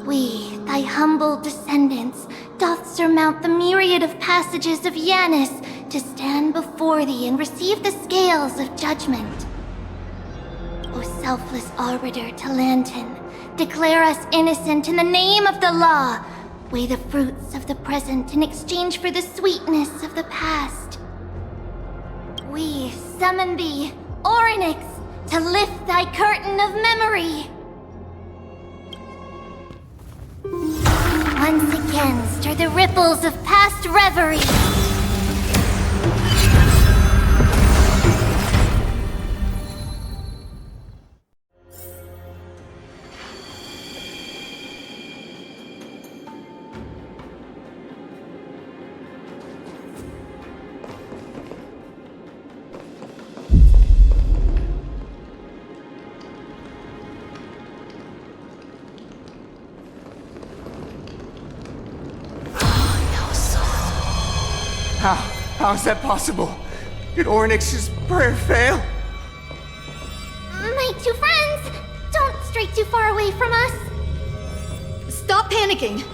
We, thy humble descendants, doth surmount the myriad of passages of Yanis to stand before thee and receive the scales of judgment. O selfless arbiter Talantin, declare us innocent in the name of the law. Weigh the fruits of the present in exchange for the sweetness of the past. We summon thee, Orynyx, to lift thy curtain of memory. Once again, stir the ripples of past reverie. How is that possible? Did Orynyx's prayer fail? My two friends, don't stray too far away from us. Stop panicking.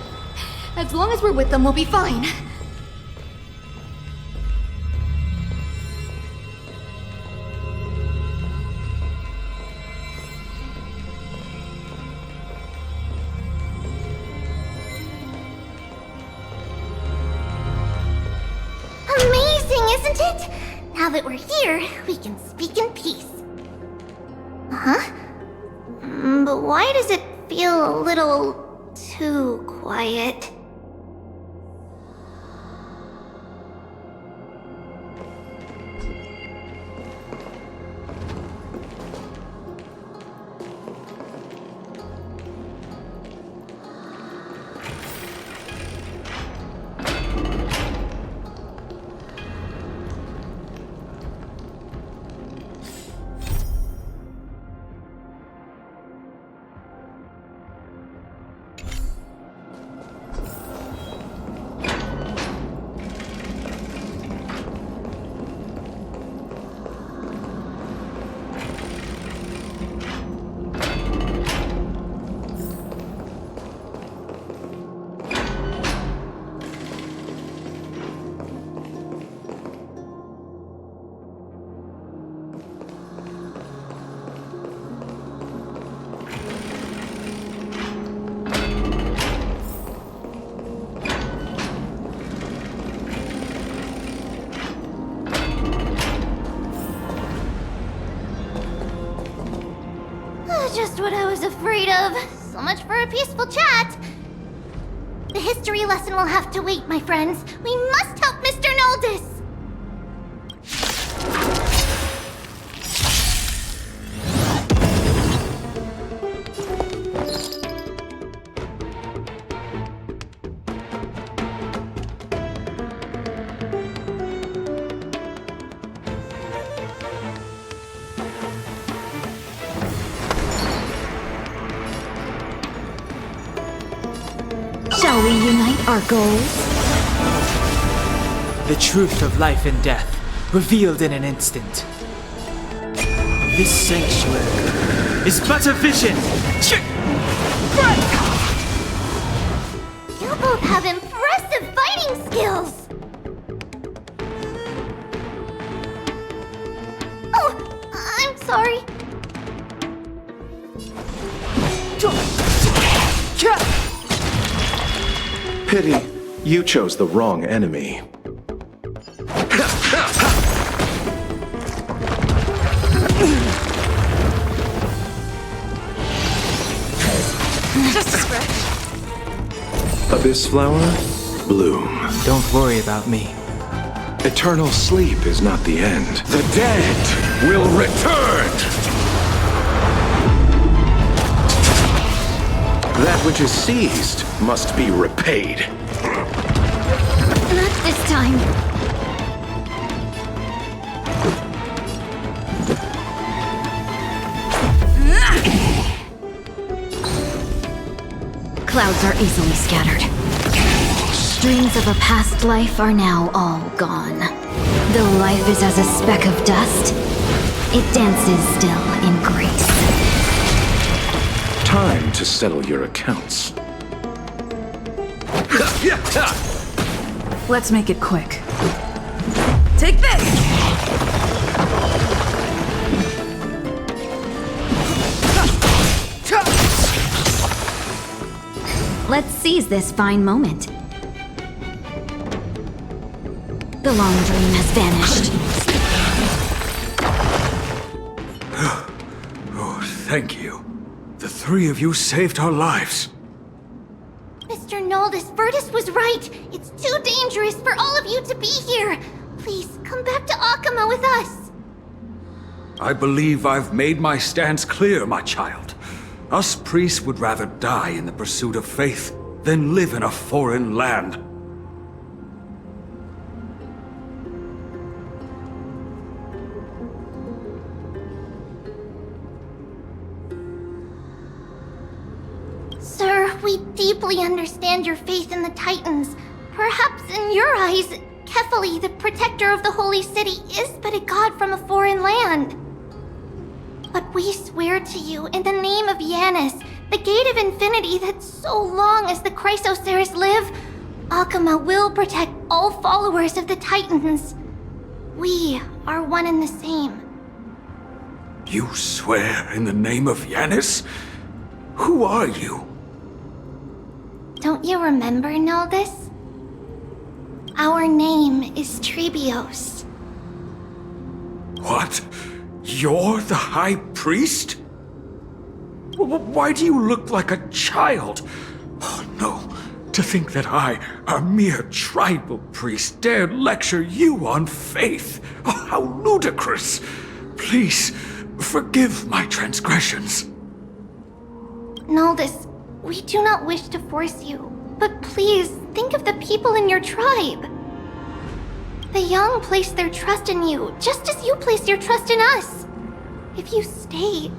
As long as we're with them, we'll be fine. Isn't it? Now that we're here, we can speak in peace. Huh? But why does it feel a little too quiet? Just what I was afraid of. So much for a peaceful chat. The history lesson will have to wait, my friends. We must help Mr. Noldis! Shall we unite our goals? The truth of life and death, revealed in an instant. This sanctuary is but a vision! You both have impressive fighting skills! Oh, I'm sorry. Pity. You chose the wrong enemy. Just a scratch. Abyss flower, bloom. Don't worry about me. Eternal sleep is not the end. The dead will return! That which is seized must be repaid. Not this time. Clouds are easily scattered. Dreams of a past life are now all gone. Though life is as a speck of dust, it dances still in grace. Time to settle your accounts. Let's make it quick. Take this! Let's seize this fine moment. The long dream has vanished. Oh, thank you. The three of you saved our lives. Mr. Noldus, Virtus was right. It's too dangerous for all of you to be here. Please, come back to Akama with us. I believe I've made my stance clear, my child. Us priests would rather die in the pursuit of faith than live in a foreign land. Sir, we deeply understand your faith in the Titans. Perhaps in your eyes, Kefali, the protector of the Holy City, is but a god from a foreign land. But we swear to you, in the name of Yanis, the Gate of Infinity, that so long as the Chrysoceres live, Akama will protect all followers of the Titans. We are one and the same. You swear in the name of Yanis? Who are you? Don't you remember, Noldus? Our name is Trebios. What? You're the High Priest? Why do you look like a child? Oh no, to think that I, a mere tribal priest, dared lecture you on faith. Oh, how ludicrous! Please, forgive my transgressions. Noldus, we do not wish to force you, but please think of the people in your tribe. The young place their trust in you, just as you place your trust in us. If you stay,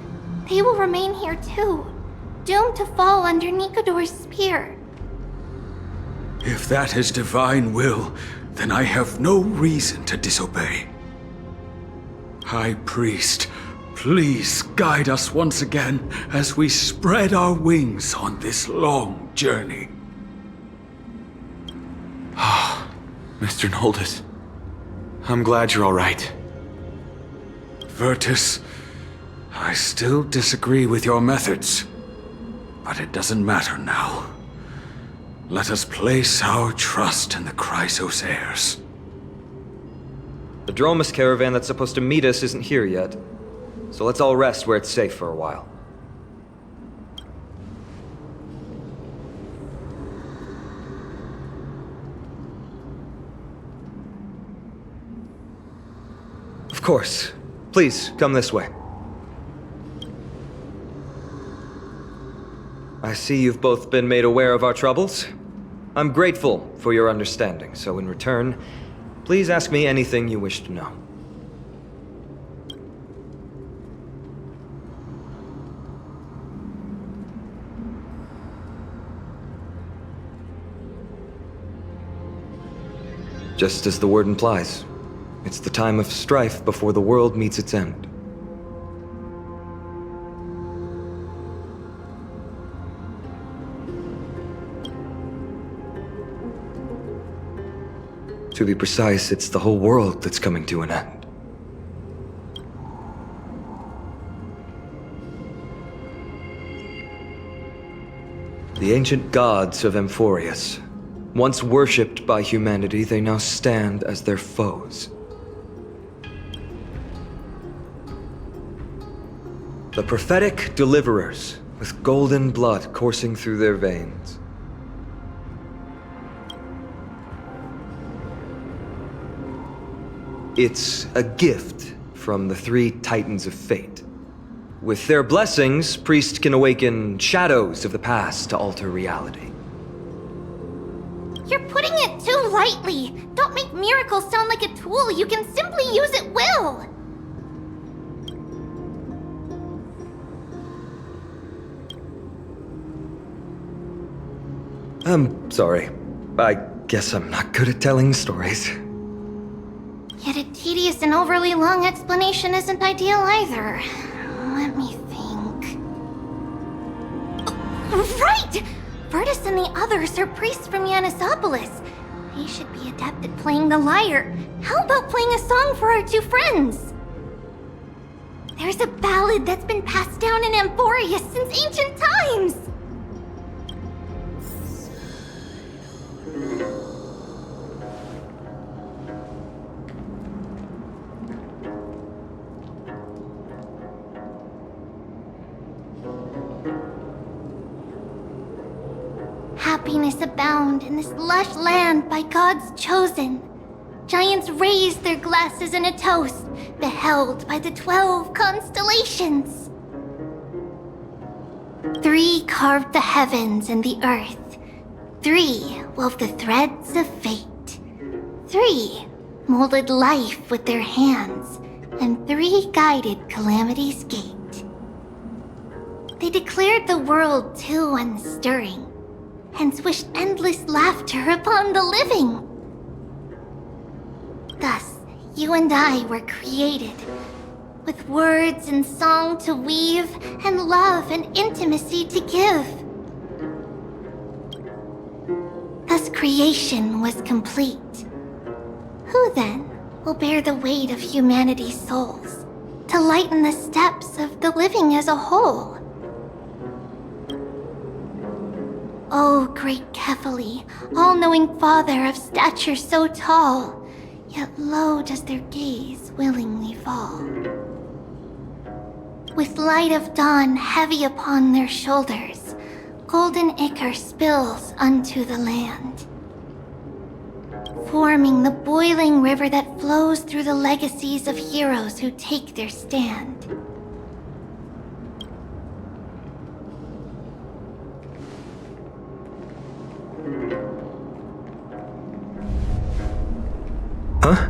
they will remain here too, doomed to fall under Nikodor's spear. If that is divine will, then I have no reason to disobey. High Priest, please guide us once again as we spread our wings on this long journey. Ah, Mr. Noldus. I'm glad you're all right. Virtus, I still disagree with your methods, but it doesn't matter now. Let us place our trust in the Chrysoceres. The Dromus caravan that's supposed to meet us isn't here yet, so let's all rest where it's safe for a while. Of course. Please, come this way. I see you've both been made aware of our troubles. I'm grateful for your understanding, so in return, please ask me anything you wish to know. Just as the word implies, it's the time of strife before the world meets its end. To be precise, it's the whole world that's coming to an end. The ancient gods of Amphorius, Once worshipped by humanity, they now stand as their foes. The prophetic deliverers, with golden blood coursing through their veins. It's a gift from the three Titans of Fate. With their blessings, priests can awaken shadows of the past to alter reality. You're putting it too lightly. Don't make miracles sound like a tool you can simply use at will. I'm sorry. I guess I'm not good at telling stories. Yet a tedious and overly long explanation isn't ideal either. Let me think. Right! Virtus and the others are priests from Yanisopolis. They should be adept at playing the lyre. How about playing a song for our two friends? There's a ballad that's been passed down in Amphoria since ancient times! Happiness abound in this lush land by God's chosen. Giants raise their glasses in a toast, beheld by the 12 constellations. 3 carved the heavens and the earth. 3 wove the threads of fate. 3 molded life with their hands, and 3 guided calamity's gate. They declared the world too unstirring, hence wished endless laughter upon the living. Thus, you and I were created, with words and song to weave, and love and intimacy to give. Thus creation was complete. Who then will bear the weight of humanity's souls, to lighten the steps of the living as a whole? O great Kephali, all-knowing Father of stature so tall, yet low does their gaze willingly fall. With light of dawn heavy upon their shoulders, golden ichor spills unto the land, forming the boiling river that flows through the legacies of heroes who take their stand. Huh?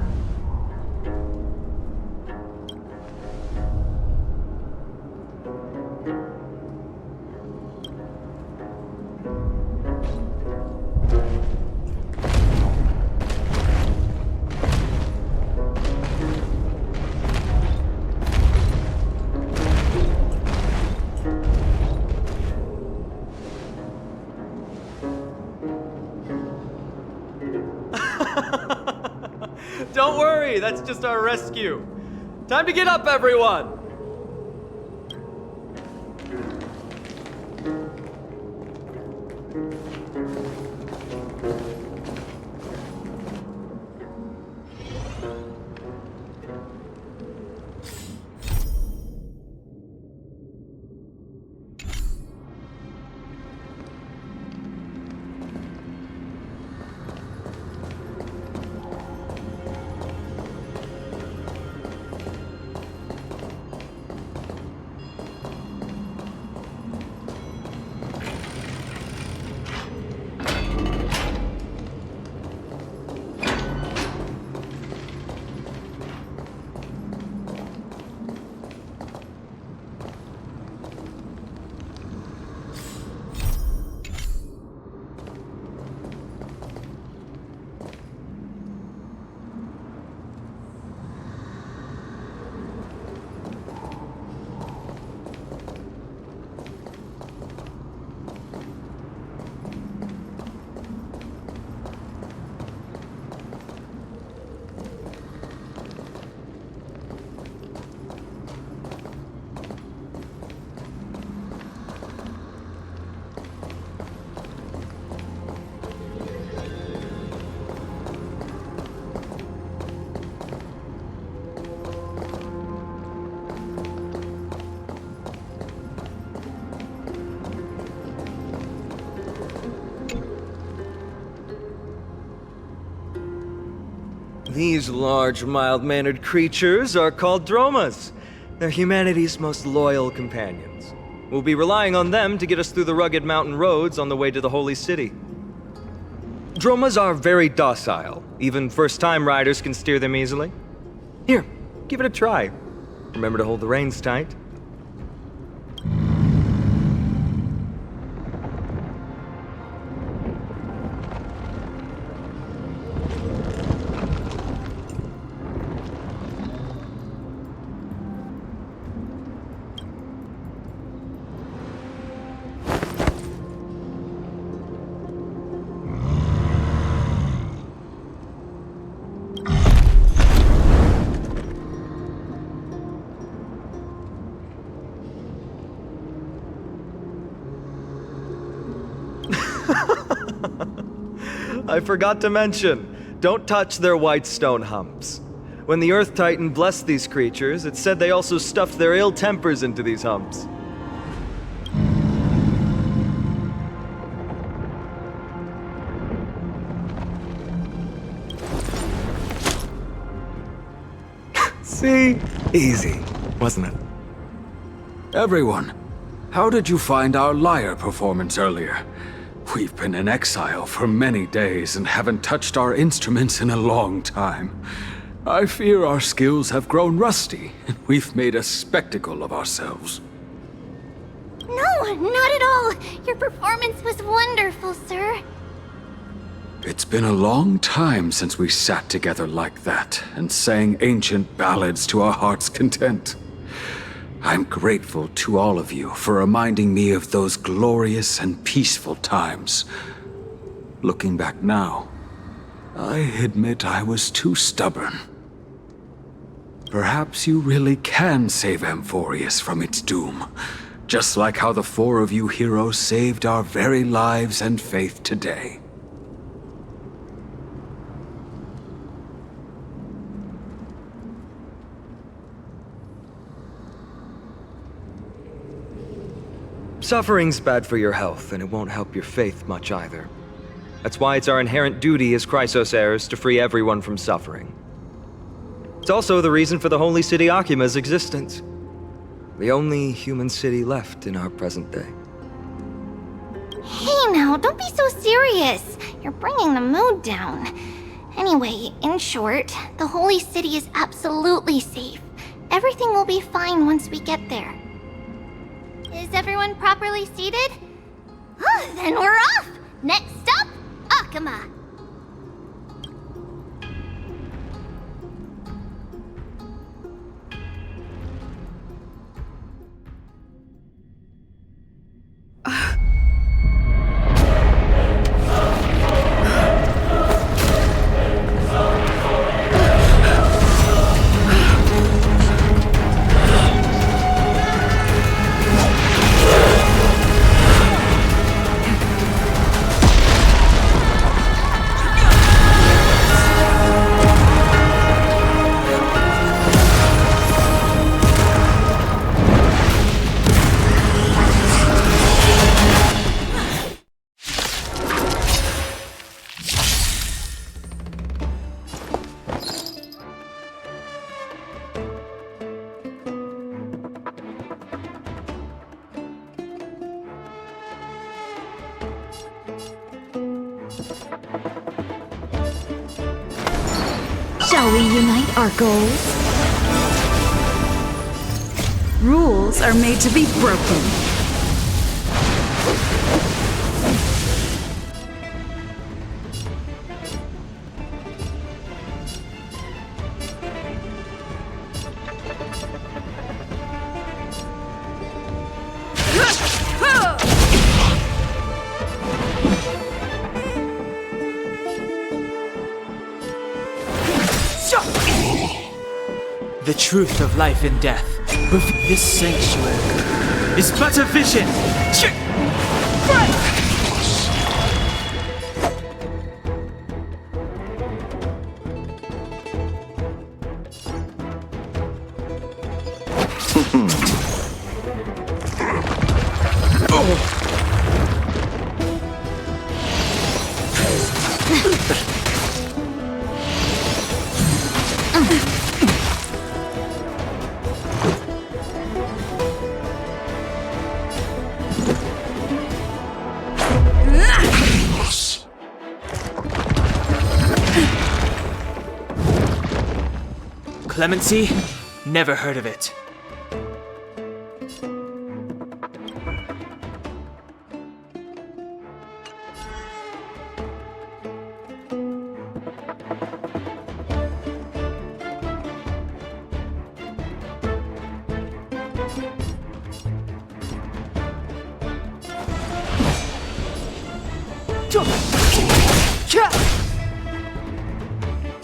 Don't worry, that's just our rescue. Time to get up, everyone! These large, mild-mannered creatures are called Dromas. They're humanity's most loyal companions. We'll be relying on them to get us through the rugged mountain roads on the way to the Holy City. Dromas are very docile. Even first-time riders can steer them easily. Here, give it a try. Remember to hold the reins tight. I forgot to mention, don't touch their white stone humps. When the Earth Titan blessed these creatures, it said they also stuffed their ill tempers into these humps. See? Easy, wasn't it? Everyone, how did you find our lyre performance earlier? We've been in exile for many days and haven't touched our instruments in a long time. I fear our skills have grown rusty, and we've made a spectacle of ourselves. No, not at all. Your performance was wonderful, sir. It's been a long time since we sat together like that and sang ancient ballads to our heart's content. I'm grateful to all of you for reminding me of those glorious and peaceful times. Looking back now, I admit I was too stubborn. Perhaps you really can save Amphorius from its doom, just like how the four of you heroes saved our very lives and faith today. Suffering's bad for your health, and it won't help your faith much either. That's why it's our inherent duty as Chrysos heirs to free everyone from suffering. It's also the reason for the Holy City Akima's existence. The only human city left in our present day. Hey now, don't be so serious. You're bringing the mood down. Anyway, in short, the Holy City is absolutely safe. Everything will be fine once we get there. Is everyone properly seated? Then we're off! Next stop, Akima! Shall we unite our goals? Rules are made to be broken. The truth of life and death. This sanctuary is but a vision. Clemency? Never heard of it.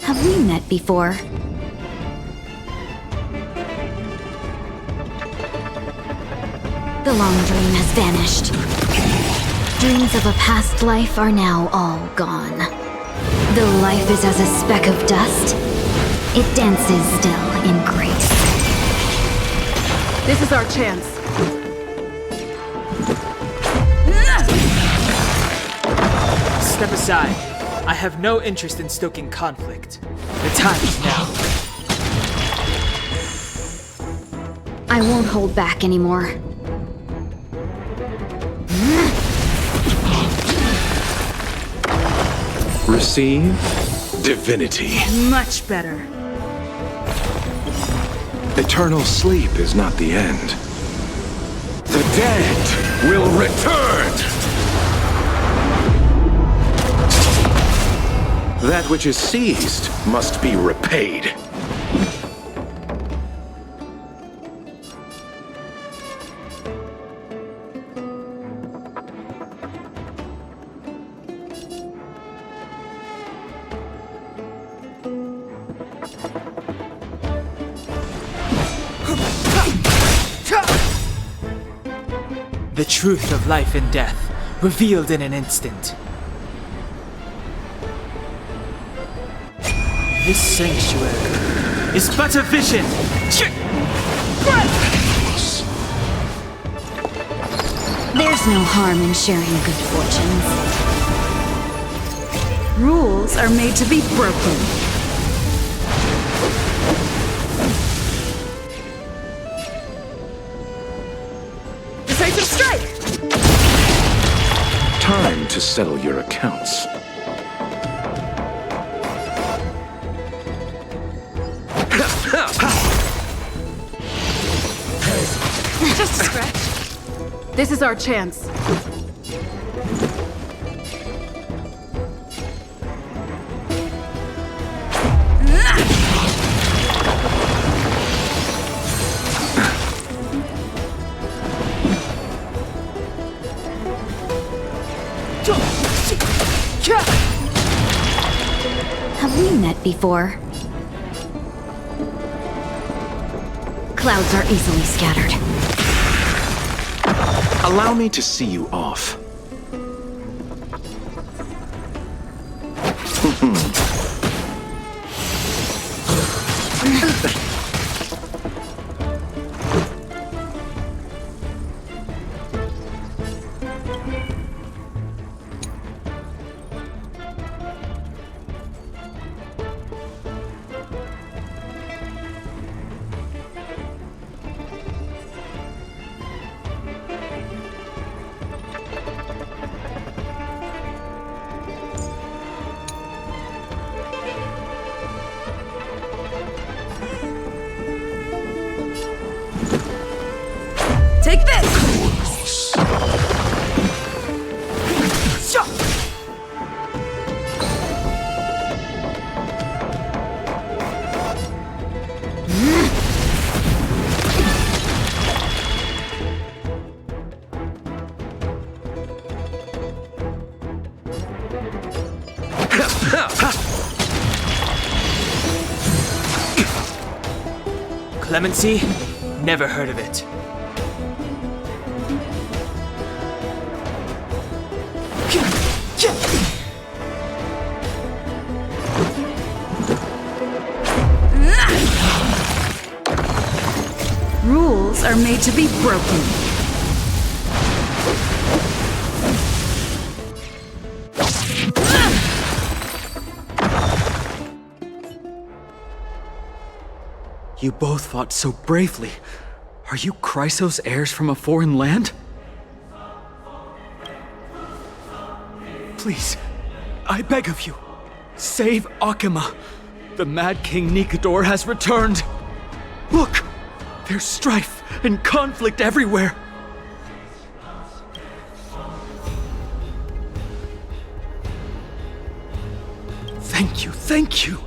Have we met before? The long dream has vanished. Dreams of a past life are now all gone. Though life is as a speck of dust, it dances still in grace. This is our chance. Step aside. I have no interest in stoking conflict. The time is now. I won't hold back anymore. Receive divinity. Much better. Eternal sleep is not the end. The dead will return! That which is seized must be repaid. The truth of life and death, revealed in an instant. This sanctuary is but a vision! There's no harm in sharing good fortunes. Rules are made to be broken. Decisive strike! Time to settle your accounts. Just a scratch. This is our chance. Have we met before? Clouds are easily scattered. Allow me to see you off. Take this! Clemency? Never heard of it. Rules are made to be broken. You both fought so bravely. Are you Chrysos heirs from a foreign land? Please, I beg of you, save Akima. The Mad King Nikador has returned. Look! There's strife and conflict everywhere! Thank you!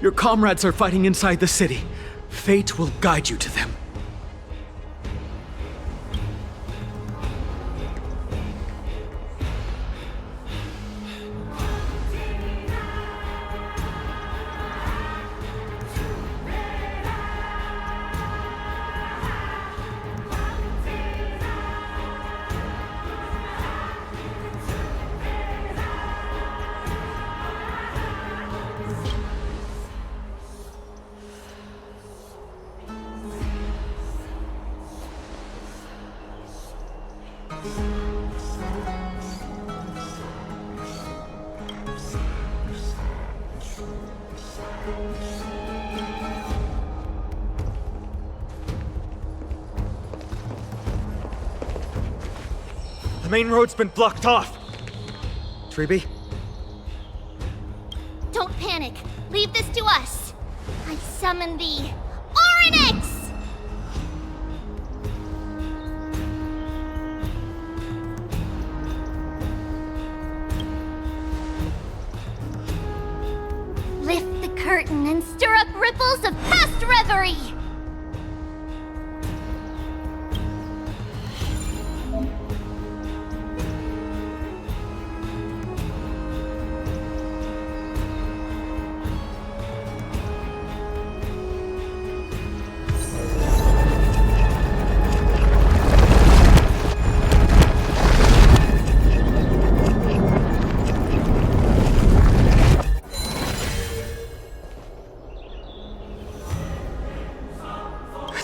Your comrades are fighting inside the city. Fate will guide you to them. The main road's been blocked off. Treeby? Don't panic. Leave this to us. I summon the Oryx! Lift the curtain and stir up ripples of past reverie!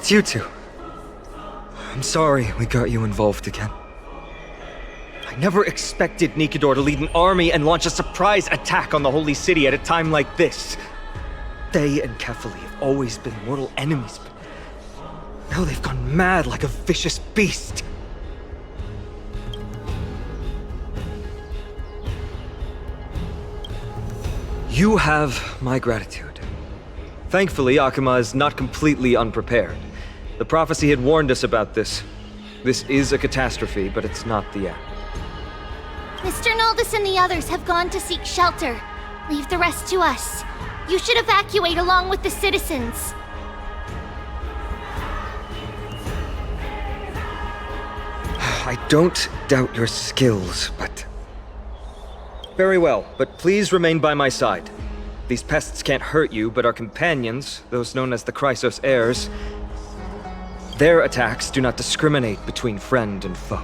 It's you two. I'm sorry we got you involved again. I never expected Nikidor to lead an army and launch a surprise attack on the Holy City at a time like this. They and Kefali have always been mortal enemies, but now they've gone mad like a vicious beast. You have my gratitude. Thankfully, Akuma is not completely unprepared. The prophecy had warned us about this. This is a catastrophe, but it's not the end. Mr. Noldus and the others have gone to seek shelter. Leave the rest to us. You should evacuate along with the citizens. I don't doubt your skills, but... Very well, but please remain by my side. These pests can't hurt you, but our companions, those known as the Chrysos heirs, their attacks do not discriminate between friend and foe.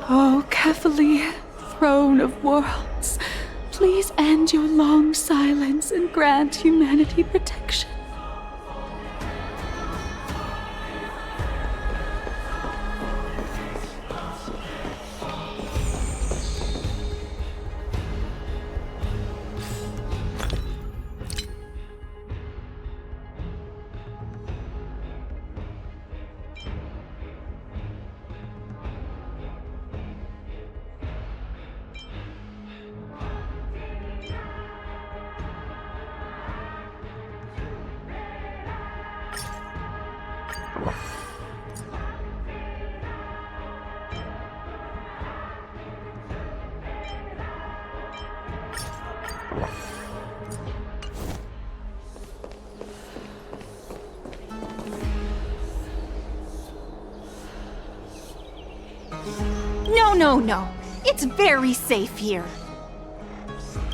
Oh, Kefali, throne of worlds, please end your long silence and grant humanity protection. What? No. It's very safe here.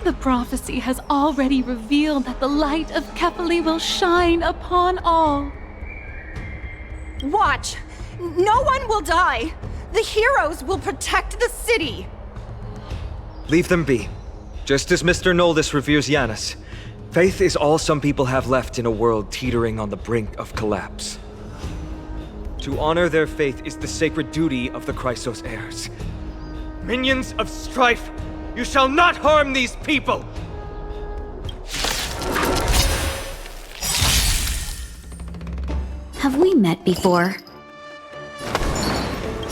The prophecy has already revealed that the light of Kefali will shine upon all. Watch! No one will die! The heroes will protect the city! Leave them be. Just as Mr. Noldus reveres Janus, faith is all some people have left in a world teetering on the brink of collapse. To honor their faith is the sacred duty of the Chrysos heirs. Minions of strife, you shall not harm these people! Have we met before?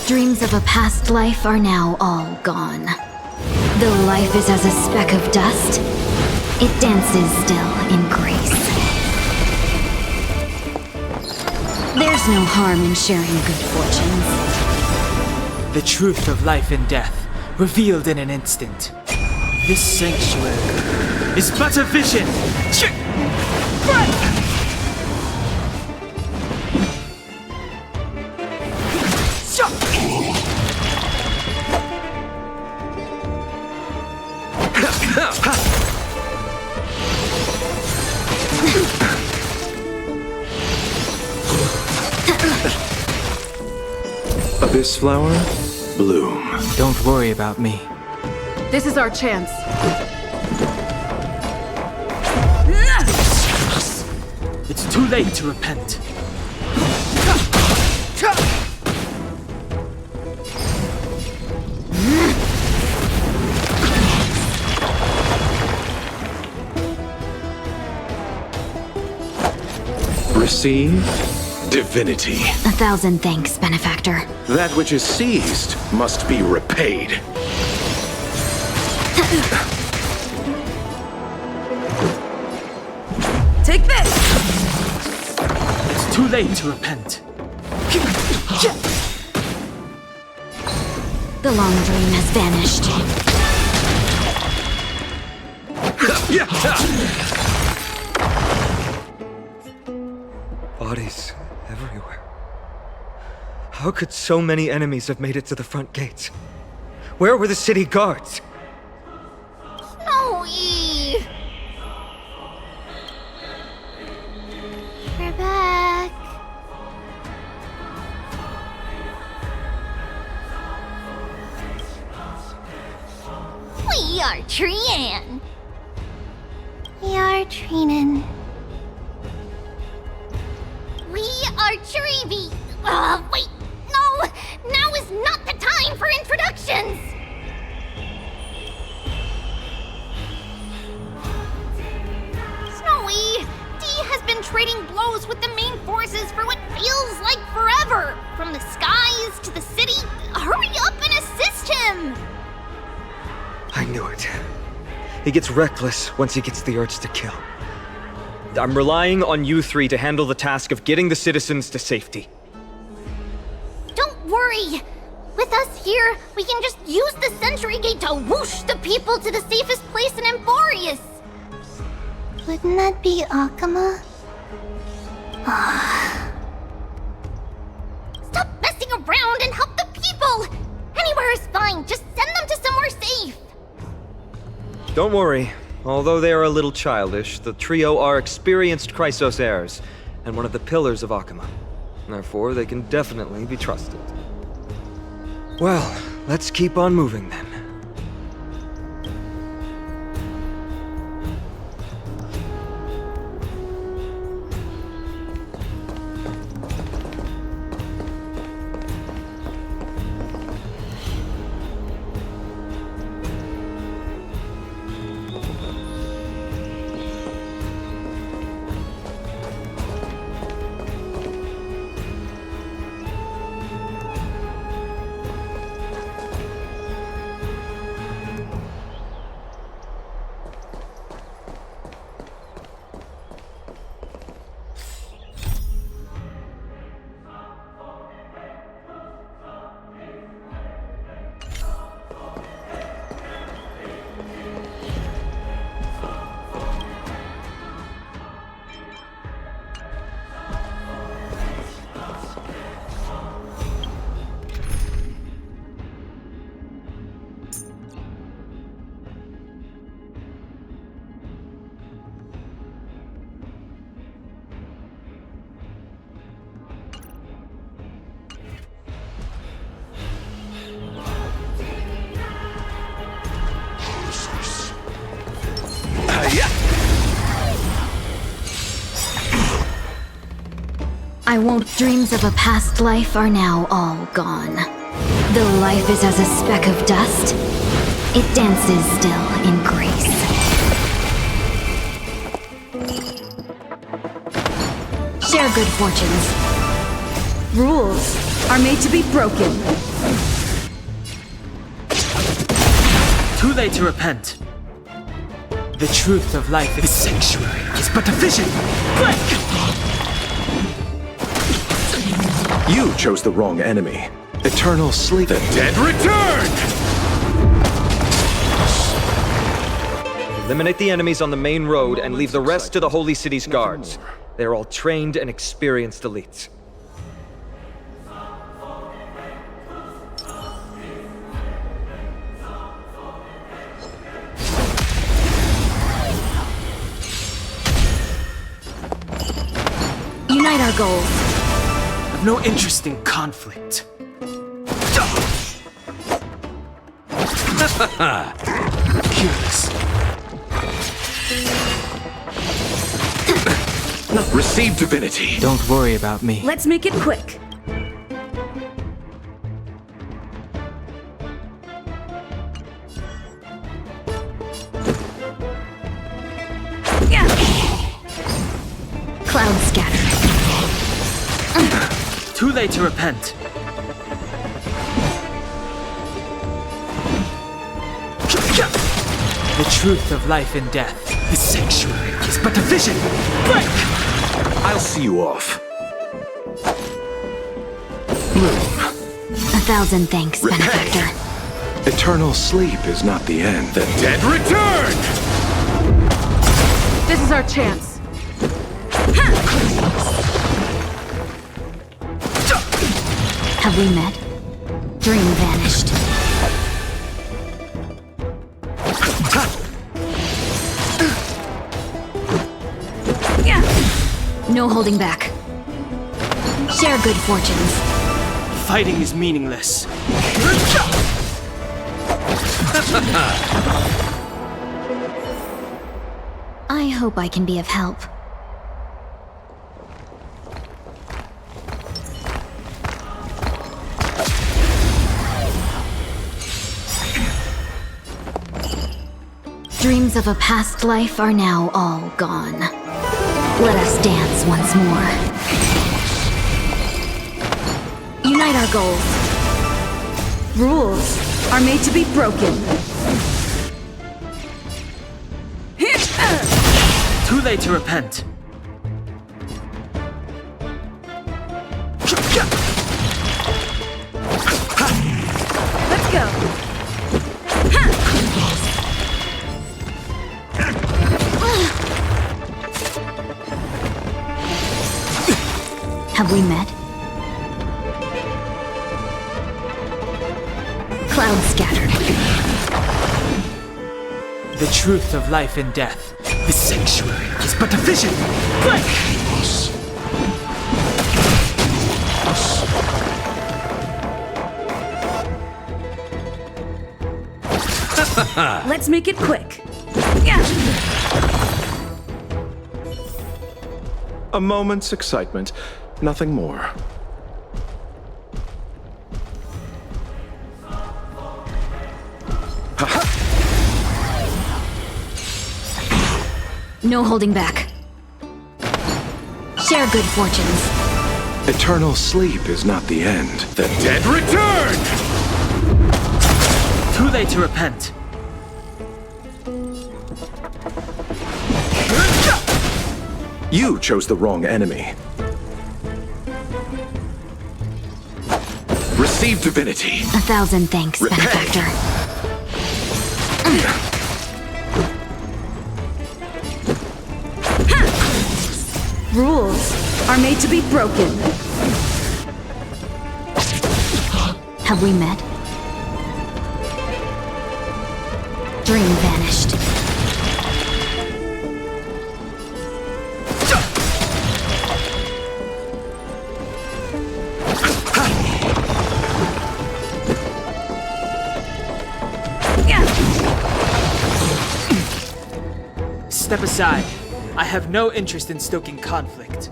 Dreams of a past life are now all gone. Though life is as a speck of dust, it dances still in grace. There's no harm in sharing good fortunes. The truth of life and death, revealed in an instant. This sanctuary is but a vision! Abyss flower, bloom. Don't worry about me. This is our chance. It's too late to repent. Receive divinity. 1,000 thanks, benefactor. That which is seized must be repaid. Take this! It's too late to repent. The long dream has vanished. Bodies everywhere. How could so many enemies have made it to the front gates? Where were the city guards? Snowy! We're back. We are Trian. We are Trinan. We are Trevi. Wait, no! Now is not the time for introductions! Snowy, Dee has been trading blows with the main forces for what feels like forever. From the skies to the city. Hurry up and assist him! I knew it. He gets reckless once he gets the urge to kill. I'm relying on you three to handle the task of getting the citizens to safety. Don't worry! With us here, we can just use the Sentry Gate to whoosh the people to the safest place in Emborius! Wouldn't that be Akama? Stop messing around and help the people! Anywhere is fine, just send them to somewhere safe! Don't worry. Although they are a little childish, the trio are experienced Chrysos heirs, and one of the pillars of Akama. Therefore, they can definitely be trusted. Well, let's keep on moving then. I won't. Dreams of a past life are now all gone. Though life is as a speck of dust, it dances still in grace. Share good fortunes. Rules are made to be broken. Too late to repent. The truth of life is sanctuary is but a vision. Break! You chose the wrong enemy. Eternal sleep. The dead return! Eliminate the enemies on the main road and leave the rest to the Holy City's guards. They're all trained and experienced elites. Unite our goals. I've no interest in conflict. Curious. Receive divinity. Don't worry about me. Let's make it quick. Clouds scattered. Too late to repent. The truth of life and death. The sanctuary is but a vision. Break! I'll see you off. Bloom. 1,000 thanks, benefactor. Eternal sleep is not the end. The dead return! This is our chance. Have we met? Dream vanished. No holding back. Share good fortunes. Fighting is meaningless. I hope I can be of help. Dreams of a past life are now all gone. Let us dance once more. Unite our goals. Rules are made to be broken. Too late to repent. Let's go. Have we met? Clouds scattered. The truth of life and death. The sanctuary is but a vision. Break! Let's make it quick. A moment's excitement, nothing more. No holding back. Share good fortunes. Eternal sleep is not the end. The dead return! Too late to repent. You chose the wrong enemy. Receive divinity. 1,000 thanks, Repay. benefactor. Rules are made to be broken. Have we met? Dream vanished. Step aside. I have no interest in stoking conflict.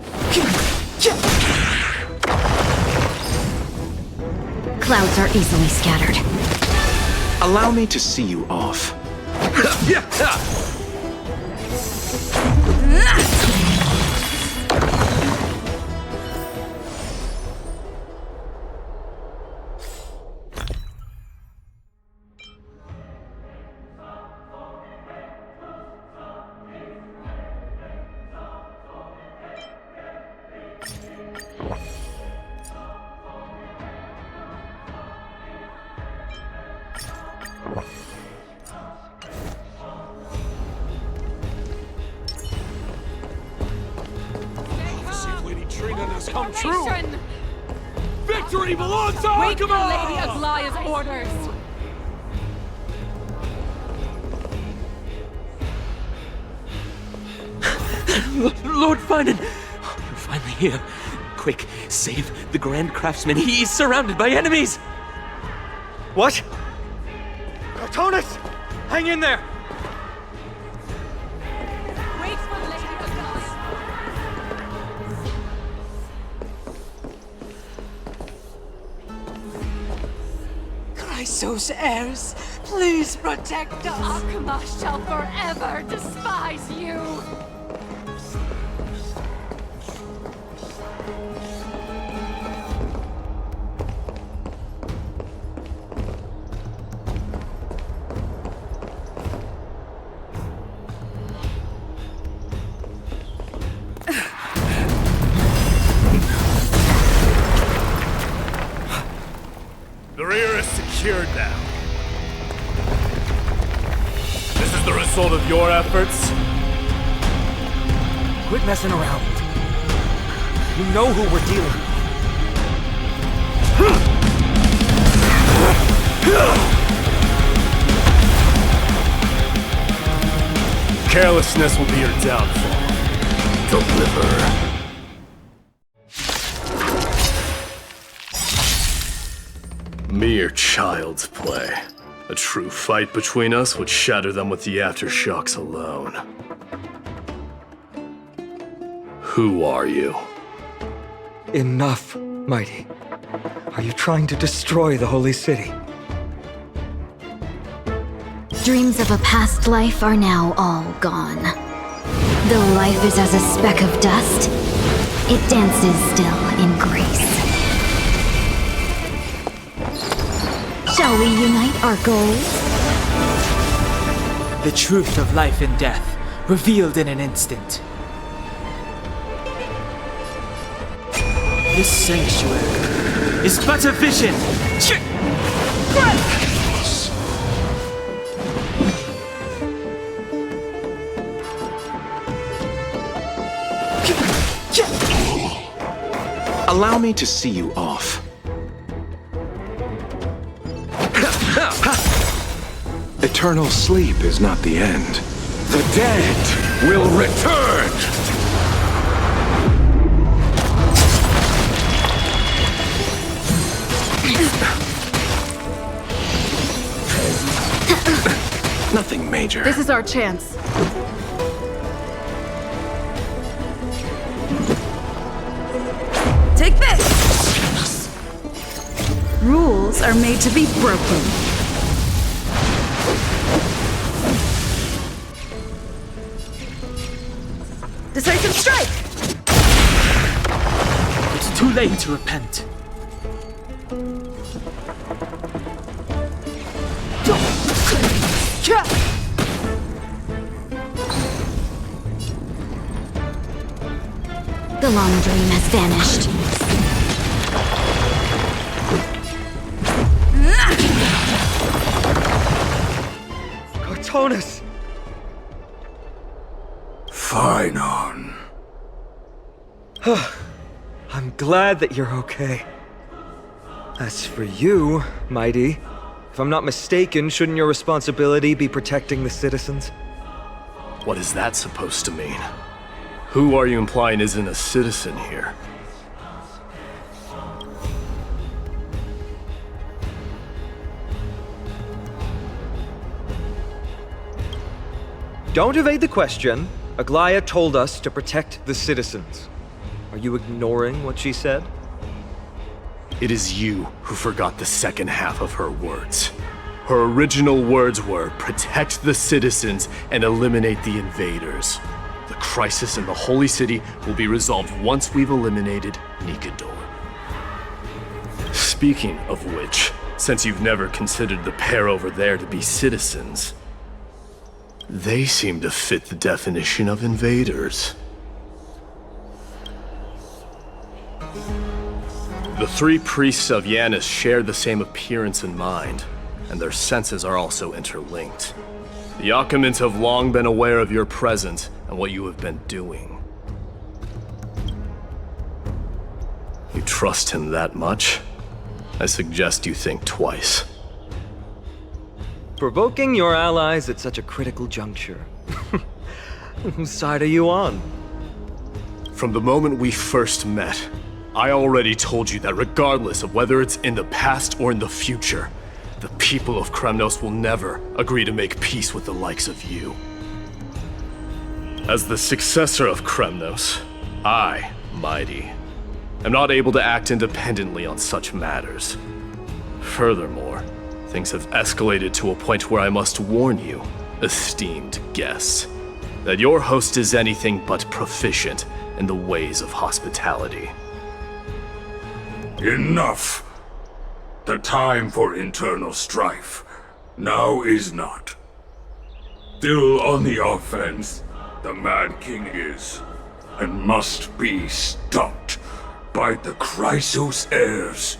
Clouds are easily scattered. Allow me to see you off. Come true! Victory belongs to Honkai! Wait for Lady Aglaya's orders! Lord Finan! You're finally here. Quick, save the Grand Craftsman. He's surrounded by enemies! What? Artonis! Hang in there! Wait for Lady Aglaya! Chrysos heirs, please protect us! Akama shall forever despise you! The rear is secured now. This is the result of your efforts? Quit messing around. You know who we're dealing with. Carelessness will be your downfall. Deliver. Mere child's play. A true fight between us would shatter them with the aftershocks alone. Who are you? Enough, Mighty. Are you trying to destroy the Holy City? Dreams of a past life are now all gone. Though life is as a speck of dust, it dances still in grace. Shall we unite our goals? The truth of life and death, revealed in an instant. This sanctuary is but a vision! Allow me to see you off. Eternal sleep is not the end. The dead will return! Nothing major. This is our chance. Take this! Rules are made to be broken. Decisive strike! It's too late to repent. The long dream has vanished. Artonis! Finan. I'm glad that you're okay. As for you, Mighty, if I'm not mistaken, shouldn't your responsibility be protecting the citizens? What is that supposed to mean? Who are you implying isn't a citizen here? Don't evade the question. Aglaya told us to protect the citizens. Are you ignoring what she said? it is you who forgot the second half of her words. Her original words were, protect the citizens and eliminate the invaders. The crisis in the Holy City will be resolved once we've eliminated Nikador. Speaking of which, since you've never considered the pair over there to be citizens, they seem to fit the definition of invaders. The three priests of Yanis share the same appearance and mind, and their senses are also interlinked. The Achaemins have long been aware of your presence and what you have been doing. You trust him that much? I suggest you think twice. Provoking your allies at such a critical juncture. Whose side are you on? From the moment we first met, I already told you that regardless of whether it's in the past or in the future, the people of Kremnos will never agree to make peace with the likes of you. As the successor of Kremnos, I, Mighty, am not able to act independently on such matters. Furthermore, things have escalated to a point where I must warn you, esteemed guests, that your host is anything but proficient in the ways of hospitality. Enough! The time for internal strife now is not. Still on the offense, the Mad King is, and must be stopped by the Chrysos heirs.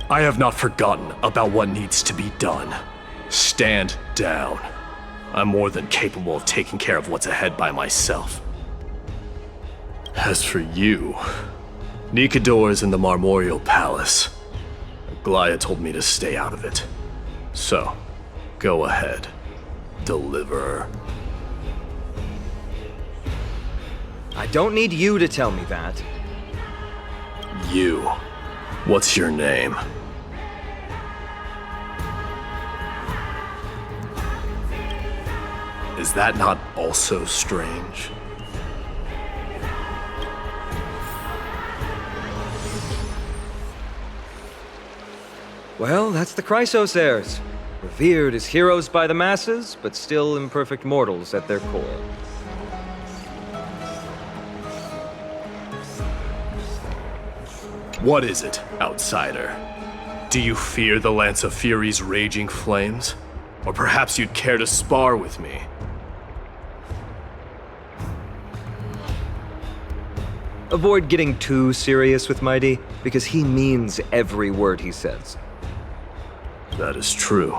I have not forgotten about what needs to be done. Stand down. I'm more than capable of taking care of what's ahead by myself. As for you, Nikador is in the Marmorial Palace. Glaya told me to stay out of it. So, go ahead. Deliver. I don't need you to tell me that. You. What's your name? Is that not also strange? Well, that's the Chrysos heirs. Revered as heroes by the masses, but still imperfect mortals at their core. What is it, outsider? Do you fear the Lance of Fury's raging flames? Or perhaps you'd care to spar with me? Avoid getting too serious with Mighty, because he means every word he says. That is true.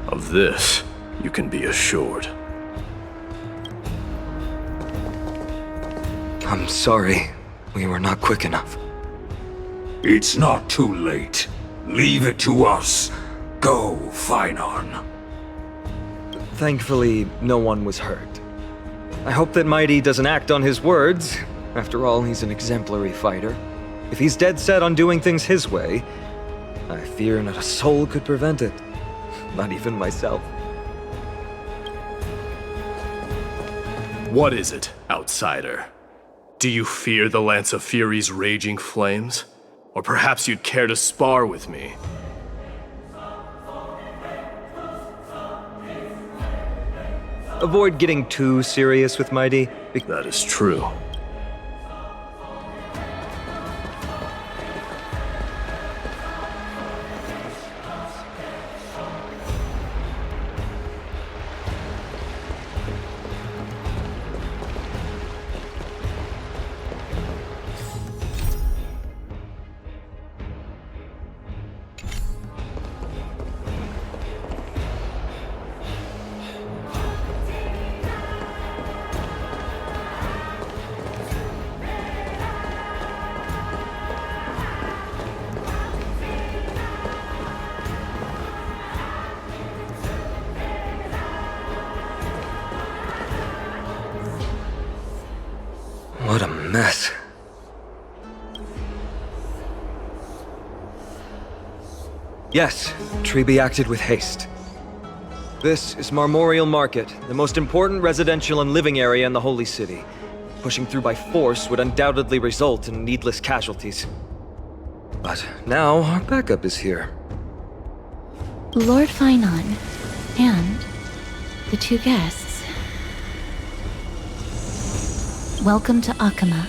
Of this, you can be assured. I'm sorry. We were not quick enough. It's not too late. Leave it to us. Go, Finon. Thankfully, no one was hurt. I hope that Mighty doesn't act on his words. After all, he's an exemplary fighter. If he's dead set on doing things his way, I fear not a soul could prevent it. Not even myself. What is it, outsider? Do you fear the Lance of Fury's raging flames? Or perhaps you'd care to spar with me? Avoid getting too serious with Mighty. That is true. What a mess. Yes, Treeby acted with haste. This is Marmorial Market, the most important residential and living area in the Holy City. Pushing through by force would undoubtedly result in needless casualties. But now our backup is here. Lord Finon and the two guests. Welcome to Akama.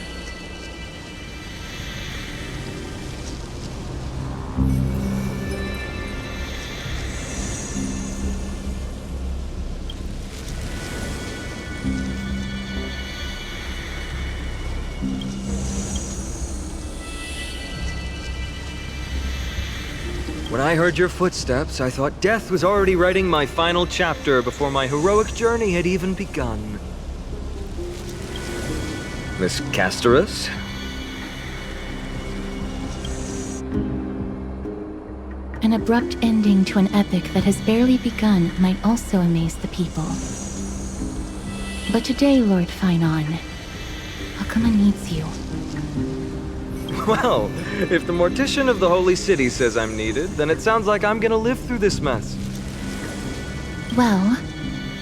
When I heard your footsteps, I thought death was already writing my final chapter before my heroic journey had even begun. Miss Casterus? An abrupt ending to an epic that has barely begun might also amaze the people. But today, Lord Finon, Akama needs you. Well, if the Mortician of the Holy City says I'm needed, then it sounds like I'm gonna live through this mess. Well,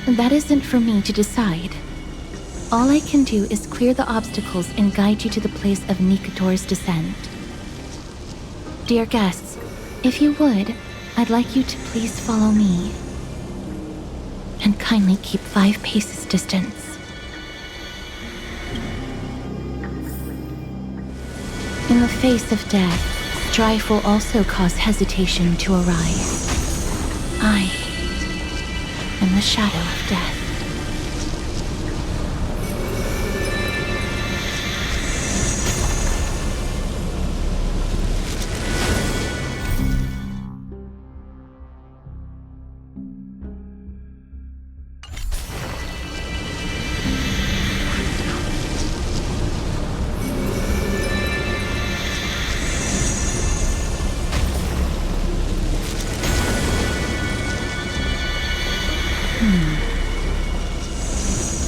that isn't for me to decide. All I can do is clear the obstacles and guide you to the place of Nikator's descent. Dear guests, if you would, I'd like you to please follow me. And kindly keep 5 paces distance. In the face of death, strife will also cause hesitation to arise. I am the shadow of death.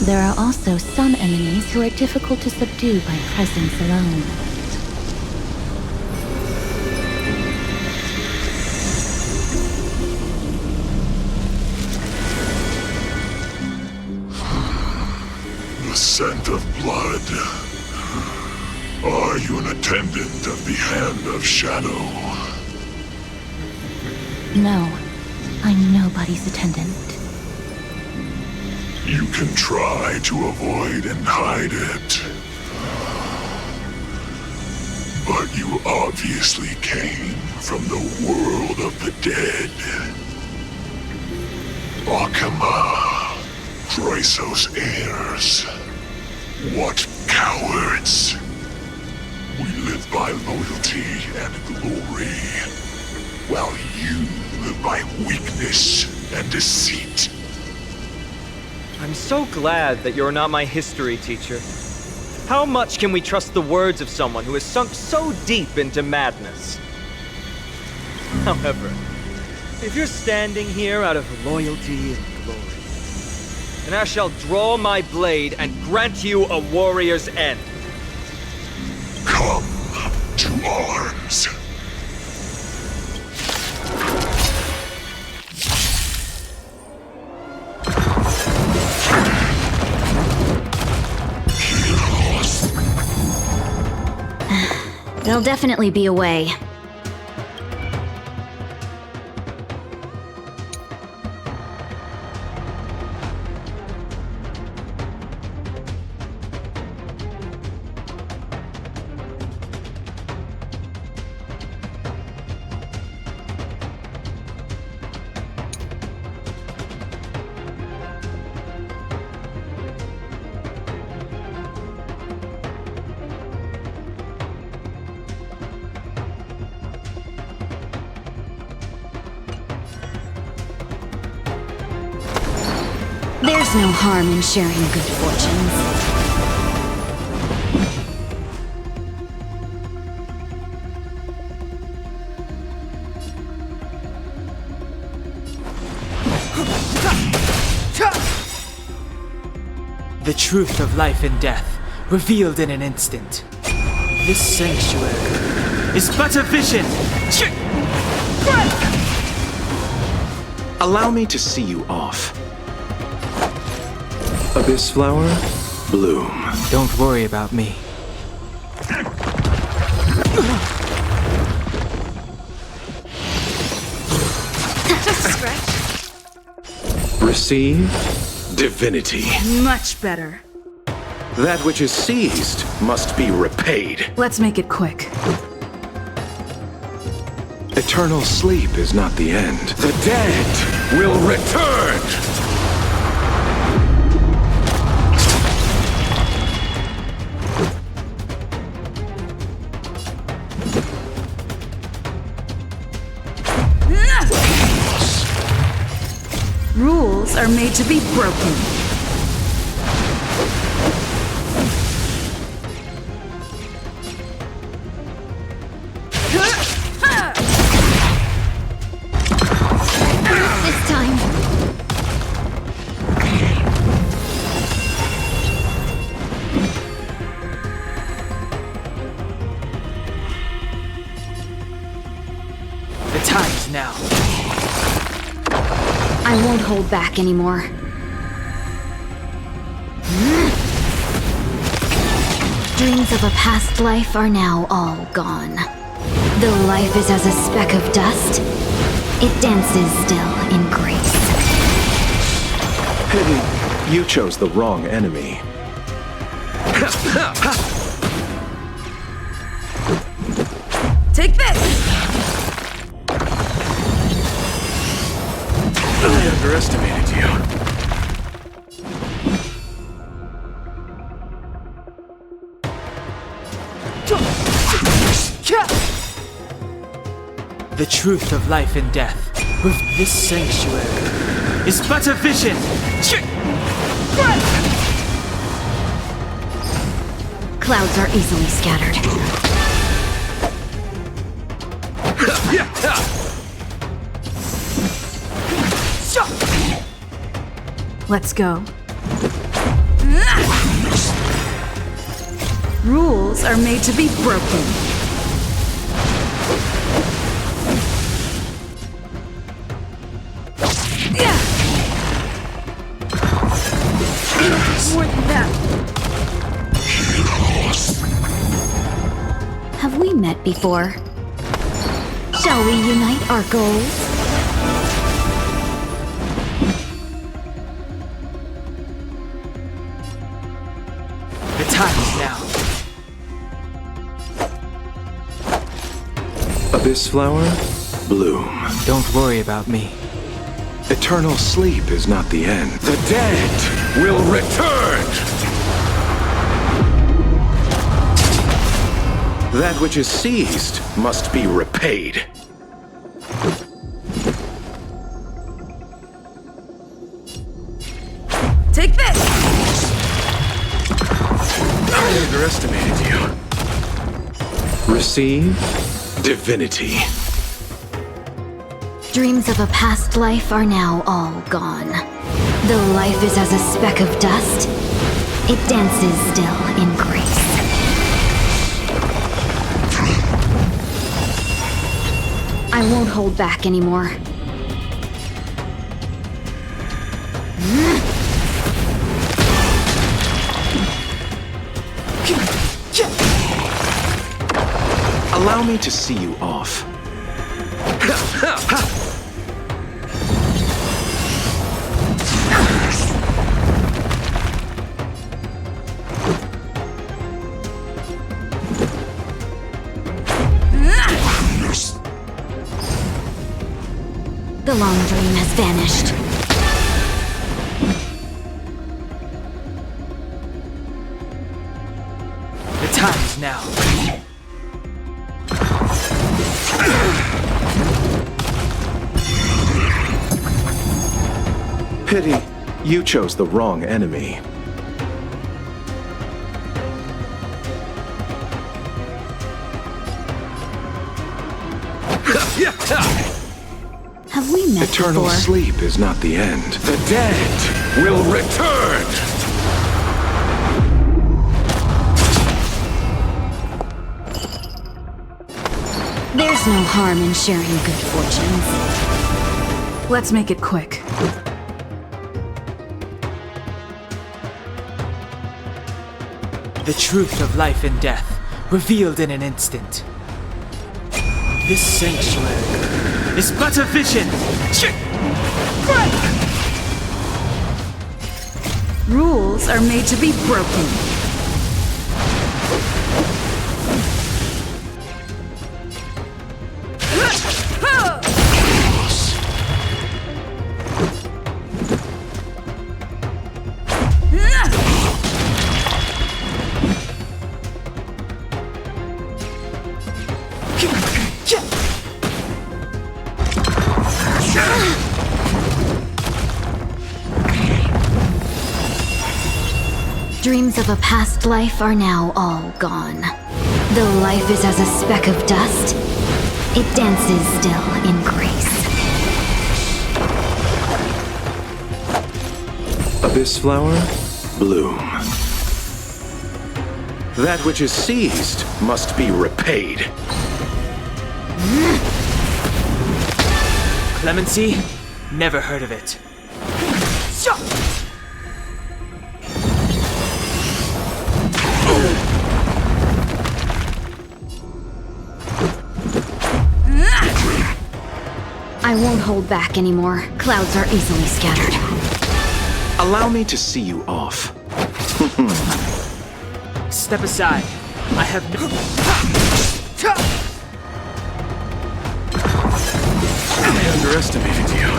There are also some enemies who are difficult to subdue by presence alone. The scent of blood. Are you an attendant of the Hand of Shadow? No, I'm nobody's attendant. You can try to avoid and hide it. But you obviously came from the world of the dead. Akama, Chrysos heirs. What cowards! We live by loyalty and glory, while you live by weakness and deceit. I'm so glad that you're not my history teacher. How much can we trust the words of someone who has sunk so deep into madness? However, if you're standing here out of loyalty and glory, then I shall draw my blade and grant you a warrior's end. Come to arms. There'll definitely be a way. There's no harm in sharing good fortunes. The truth of life and death, revealed in an instant. This sanctuary is but a vision! Allow me to see you off. Abyss flower, bloom. Don't worry about me. Stretch. Receive divinity. Much better. That which is seized must be repaid. Let's make it quick. Eternal sleep is not the end. The dead will return! Rules are made to be broken. This time. The time's now. I won't hold back anymore. Dreams of a past life are now all gone. Though life is as a speck of dust, it dances still in grace. Pity, you chose the wrong enemy. Take this! I underestimated you. The truth of life and death. With this sanctuary is but a vision. Clouds are easily scattered. Let's go. Rules are made to be broken. More than that. Have we met before? Shall we unite our goals? The time is now. Abyss flower, bloom. Don't worry about me. Eternal sleep is not the end. The dead will return! That which is seized must be repaid. Take this! I underestimated you. Receive divinity. Dreams of a past life are now all gone. Though life is as a speck of dust, it dances still in grace. I won't hold back anymore. Allow me to see you off. The long dream has vanished. The time is now. Pity, you chose the wrong enemy. Have we met Eternal before? sleep is not the end. The dead will return! There's no harm in sharing good fortunes. Let's make it quick. The truth of life and death, revealed in an instant. This sanctuary is but a vision. Rules are made to be broken. Dreams of a past life are now all gone. Though life is as a speck of dust, it dances still in grace. Abyss flower, bloom. That which is seized must be repaid. Clemency? Never heard of it. I won't hold back anymore. Clouds are easily scattered. Allow me to see you off. Step aside. I have no... I underestimated you.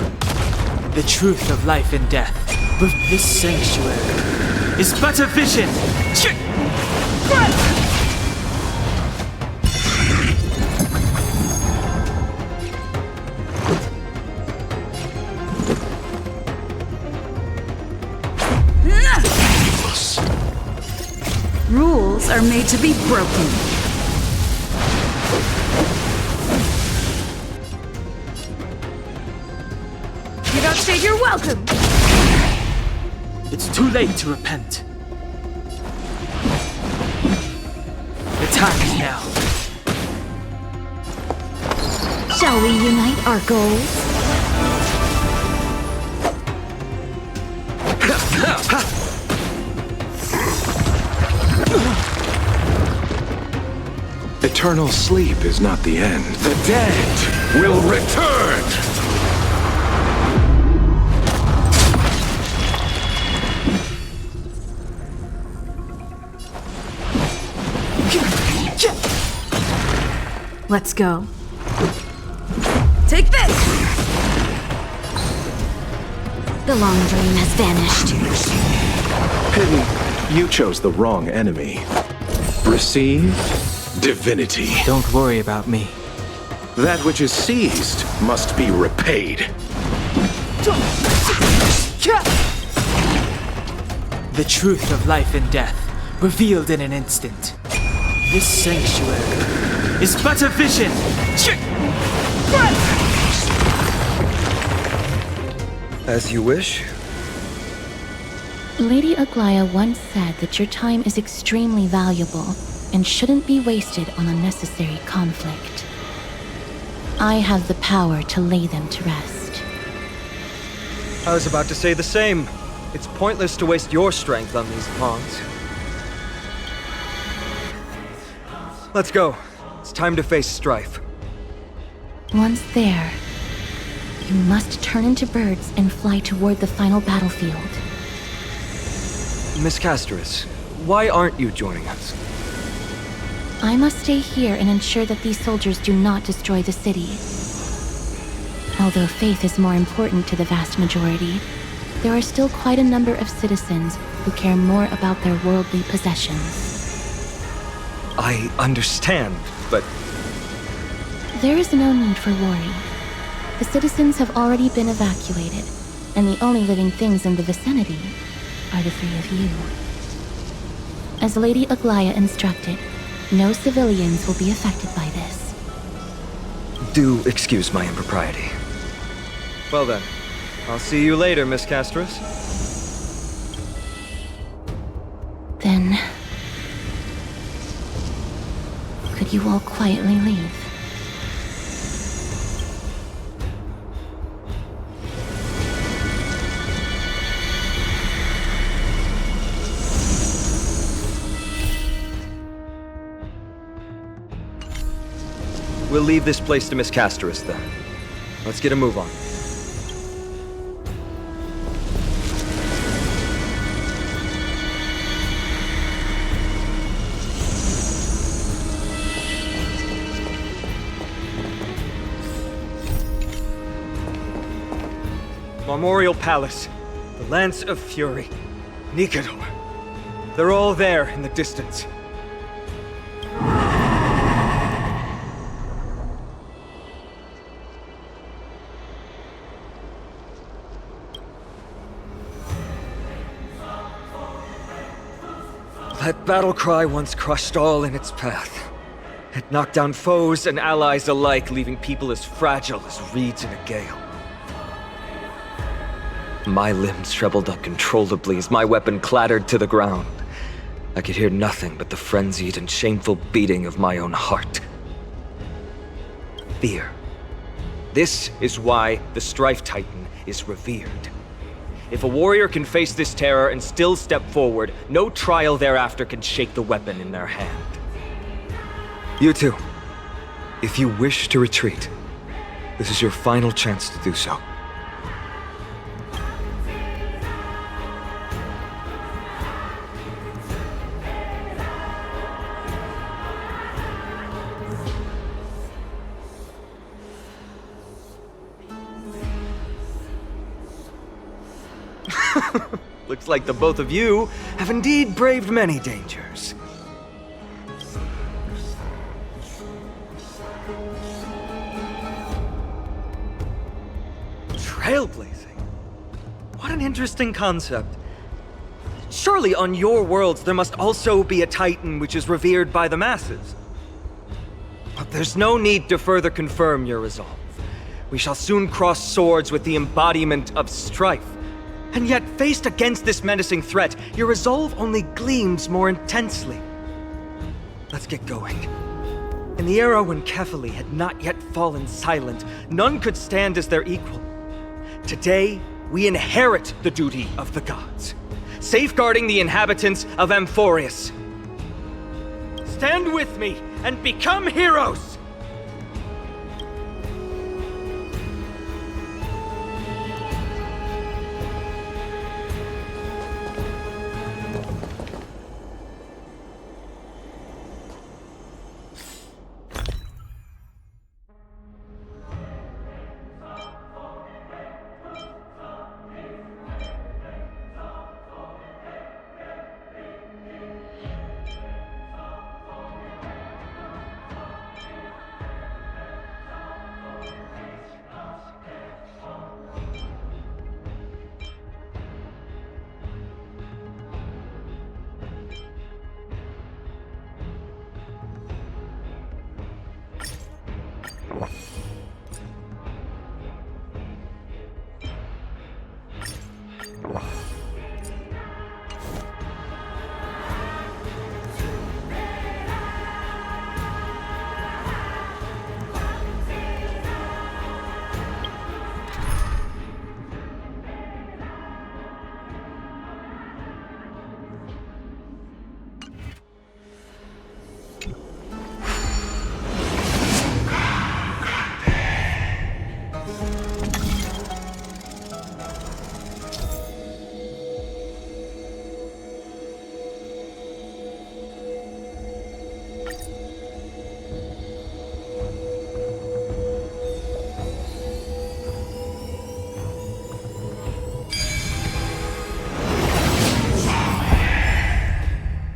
The truth of life and death. But this sanctuary is but a vision. Rules are made to be broken. You don't say you're welcome! It's too late to repent. The time is now. Shall we unite our goals? Eternal sleep is not the end. The dead will return! Let's go. Take this! The long dream has vanished. Pity, you chose the wrong enemy. Receive divinity. Don't worry about me. That which is seized must be repaid. The truth of life and death, revealed in an instant. This sanctuary is but a vision. As you wish. Lady Aglaya once said that your time is extremely valuable and shouldn't be wasted on unnecessary conflict. I have the power to lay them to rest. I was about to say the same. It's pointless to waste your strength on these pawns. Let's go. It's time to face strife. Once there, you must turn into birds and fly toward the final battlefield. Miss Casterus, why aren't you joining us? I must stay here and ensure that these soldiers do not destroy the city. Although faith is more important to the vast majority, there are still quite a number of citizens who care more about their worldly possessions. I understand, but... There is no need for worry. The citizens have already been evacuated, and the only living things in the vicinity are the three of you. As Lady Aglaya instructed, no civilians will be affected by this. Do excuse my impropriety. Well then, I'll see you later, Miss Casterus. Then... could you all quietly leave? We'll leave this place to Miss Casterus, then. Let's get a move on. Memorial Palace, the Lance of Fury, Nicanor. They're all there in the distance. That battle cry once crushed all in its path. It knocked down foes and allies alike, leaving people as fragile as reeds in a gale. My limbs trembled uncontrollably as my weapon clattered to the ground. I could hear nothing but the frenzied and shameful beating of my own heart. Fear. This is why the Strife Titan is revered. If a warrior can face this terror and still step forward, no trial thereafter can shake the weapon in their hand. You two, if you wish to retreat, this is your final chance to do so. Looks like the both of you have indeed braved many dangers. Trailblazing? What an interesting concept. Surely on your worlds there must also be a Titan which is revered by the masses. But there's no need to further confirm your resolve. We shall soon cross swords with the embodiment of strife. And yet, faced against this menacing threat, your resolve only gleams more intensely. Let's get going. In the era when Kefali had not yet fallen silent, none could stand as their equal. Today, we inherit the duty of the gods, safeguarding the inhabitants of Amphorius. Stand with me and become heroes!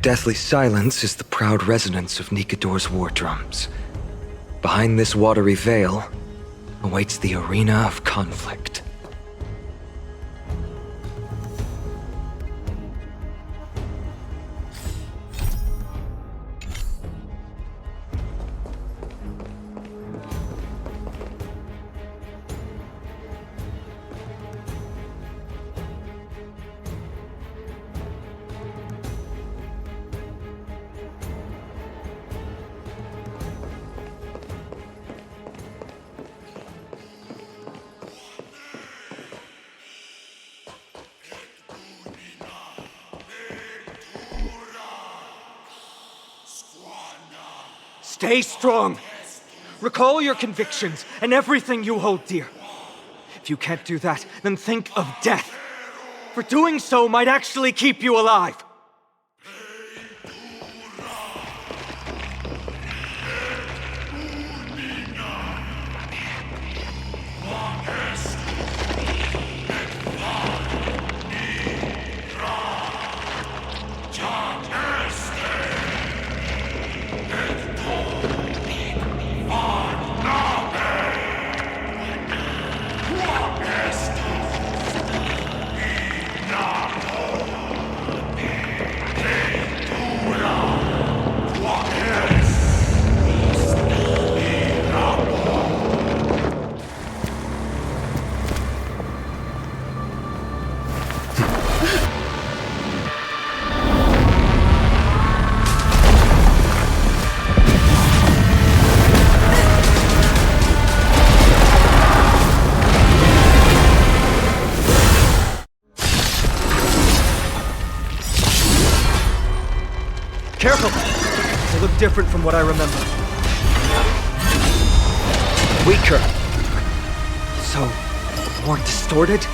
Deathly silence is the proud resonance of Nikador's war drums. Behind this watery veil awaits the arena of conflict. Stay strong! Recall your convictions and everything you hold dear. If you can't do that, then think of death. For doing so might actually keep you alive. Careful! They look different from what I remember. Weaker. So, more distorted?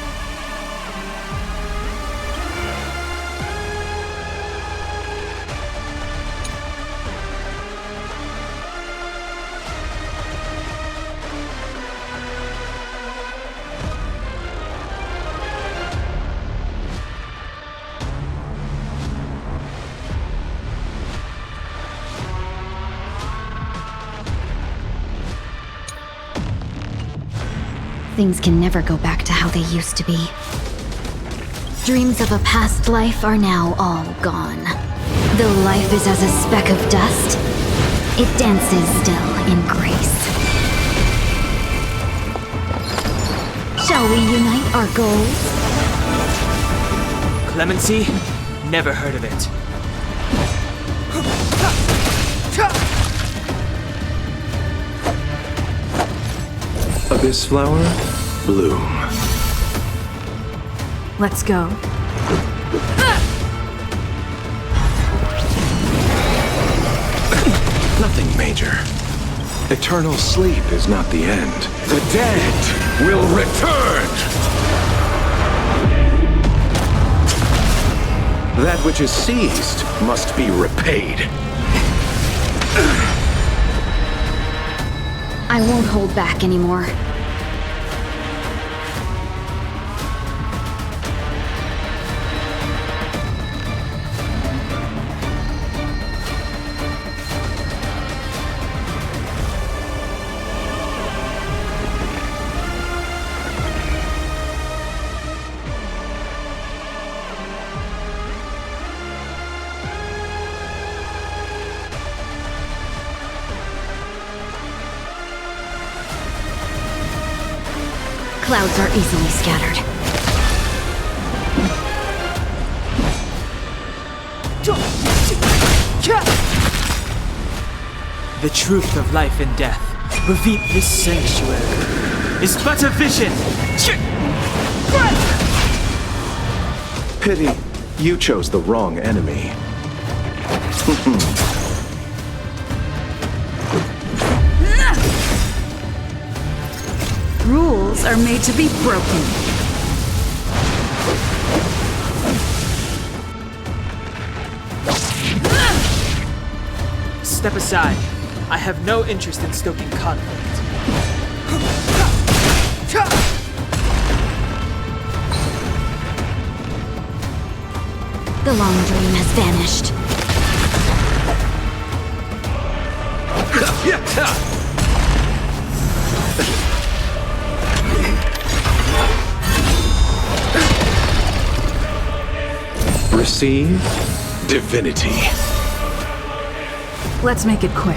Things can never go back to how they used to be. Dreams of a past life are now all gone. Though life is as a speck of dust, it dances still in grace. Shall we unite our goals? Clemency? Never heard of it. Abyss flower, bloom. Let's go. Nothing major. Eternal sleep is not the end. The dead will return! That which is seized must be repaid. I won't hold back anymore. Clouds are easily scattered. The truth of life and death. Reveal this sanctuary is but a vision. Pity, you chose the wrong enemy. Rules are made to be broken. Step aside. I have no interest in stoking conflict. The long dream has vanished. Receive divinity. Let's make it quick.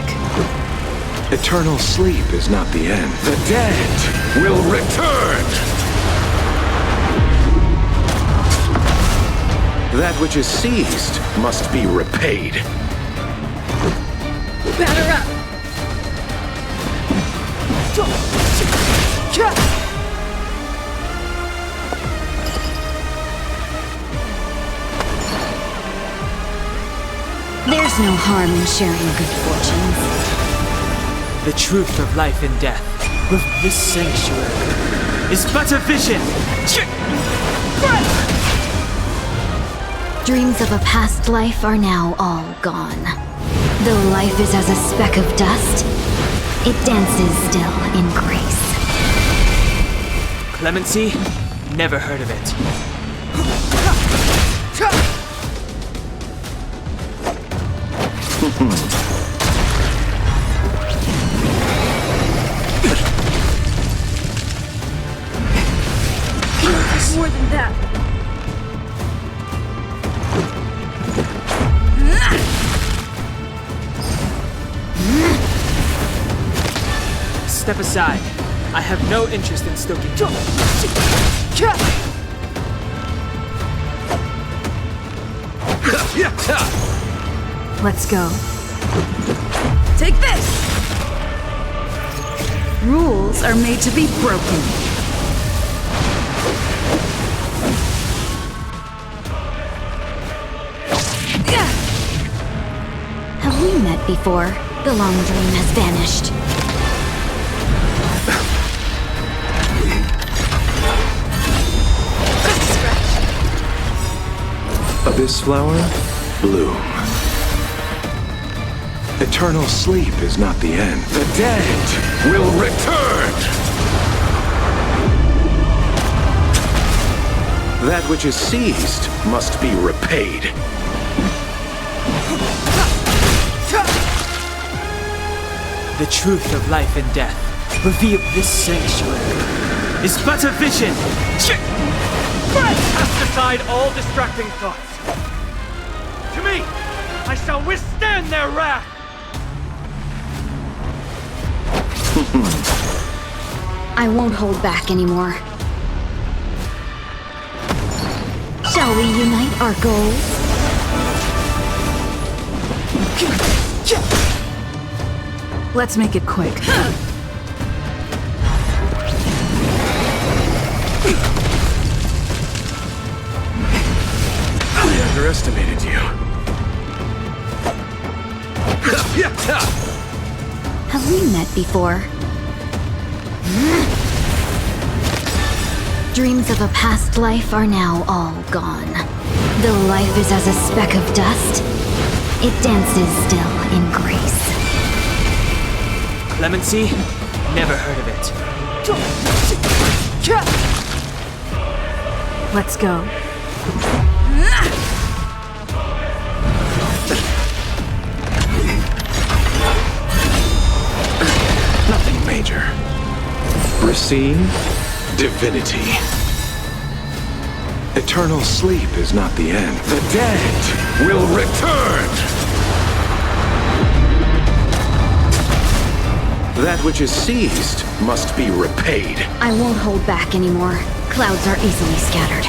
Eternal sleep is not the end. The dead will return! That which is seized must be repaid. Batter up! There's no harm in sharing good fortunes. The truth of life and death. With this sanctuary is but a vision. Dreams of a past life are now all gone. Though life is as a speck of dust, it dances still in grace. Clemency? Never heard of it. More than that. Step aside. I have no interest in stoking. Let's go. Take this! Rules are made to be broken. Have we met before? The long dream has vanished. Abyss flower, bloom. Eternal sleep is not the end. The dead will return! That which is seized must be repaid. The truth of life and death. Reveal this sanctuary is but a vision. Cast aside all distracting thoughts. To me, I shall withstand their wrath. I won't hold back anymore. Shall we unite our goals? Let's make it quick. I underestimated you. Have we met before? Dreams of a past life are now all gone. Though life is as a speck of dust, it dances still in grace. Clemency? Never heard of it. Let's go. Nothing major. Receive divinity. Eternal sleep is not the end. The dead will return! That which is seized must be repaid. I won't hold back anymore. Clouds are easily scattered.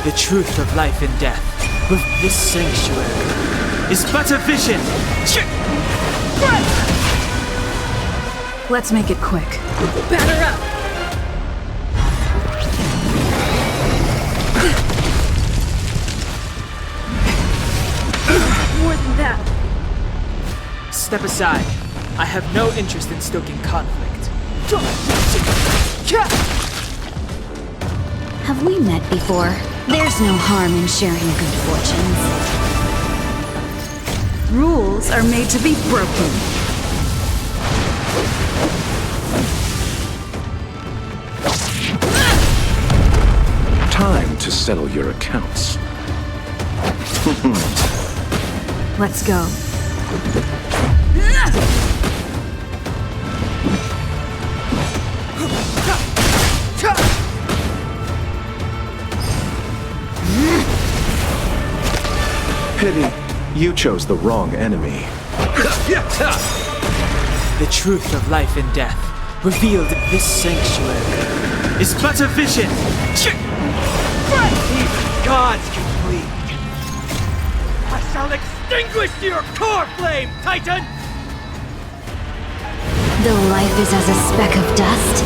The truth of life and death. With this sanctuary is but a vision. Let's make it quick. Batter up! More than that. Step aside. I have no interest in stoking conflict. Have we met before? There's no harm in sharing good fortunes. Rules are made to be broken. Time to settle your accounts. Let's go. Pity, you chose the wrong enemy. The truth of life and death, revealed in this sanctuary, is but a vision. Even gods can bleed. I shall extinguish your core flame, Titan! Though life is as a speck of dust,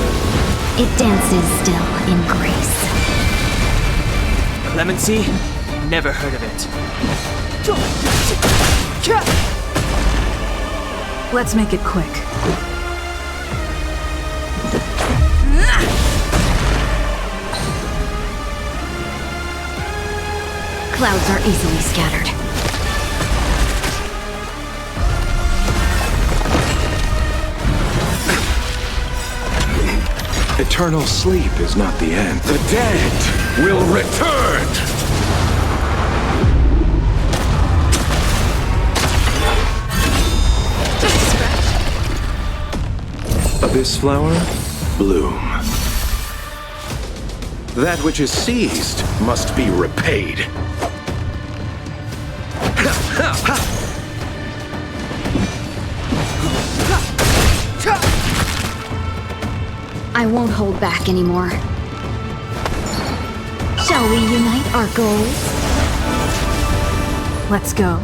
it dances still in grace. Clemency? Never heard of it. Let's make it quick. Clouds are easily scattered. Eternal sleep is not the end. The dead will return! Just a scratch. Abyss flower, bloom. That which is seized must be repaid. I won't hold back anymore. Shall we unite our goals? Let's go.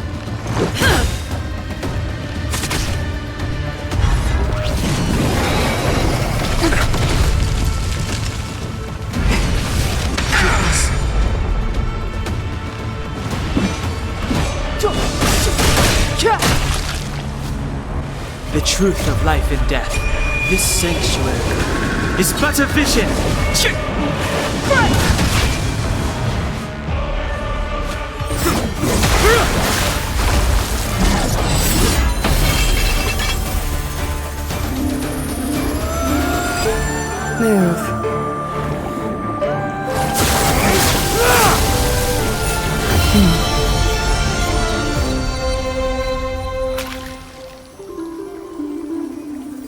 The truth of life and death. This sanctuary is but a vision. Move.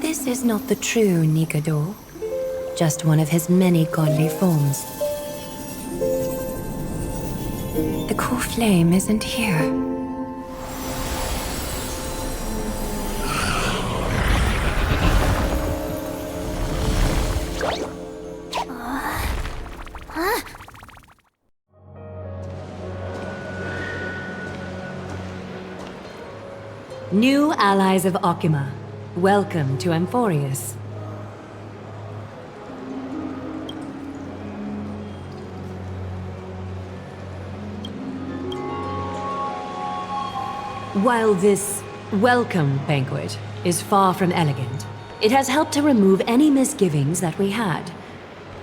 This is not the true Nikador, just one of his many godly forms. The core flame isn't here. New allies of Okima, welcome to Amphorius. While this welcome banquet is far from elegant, it has helped to remove any misgivings that we had.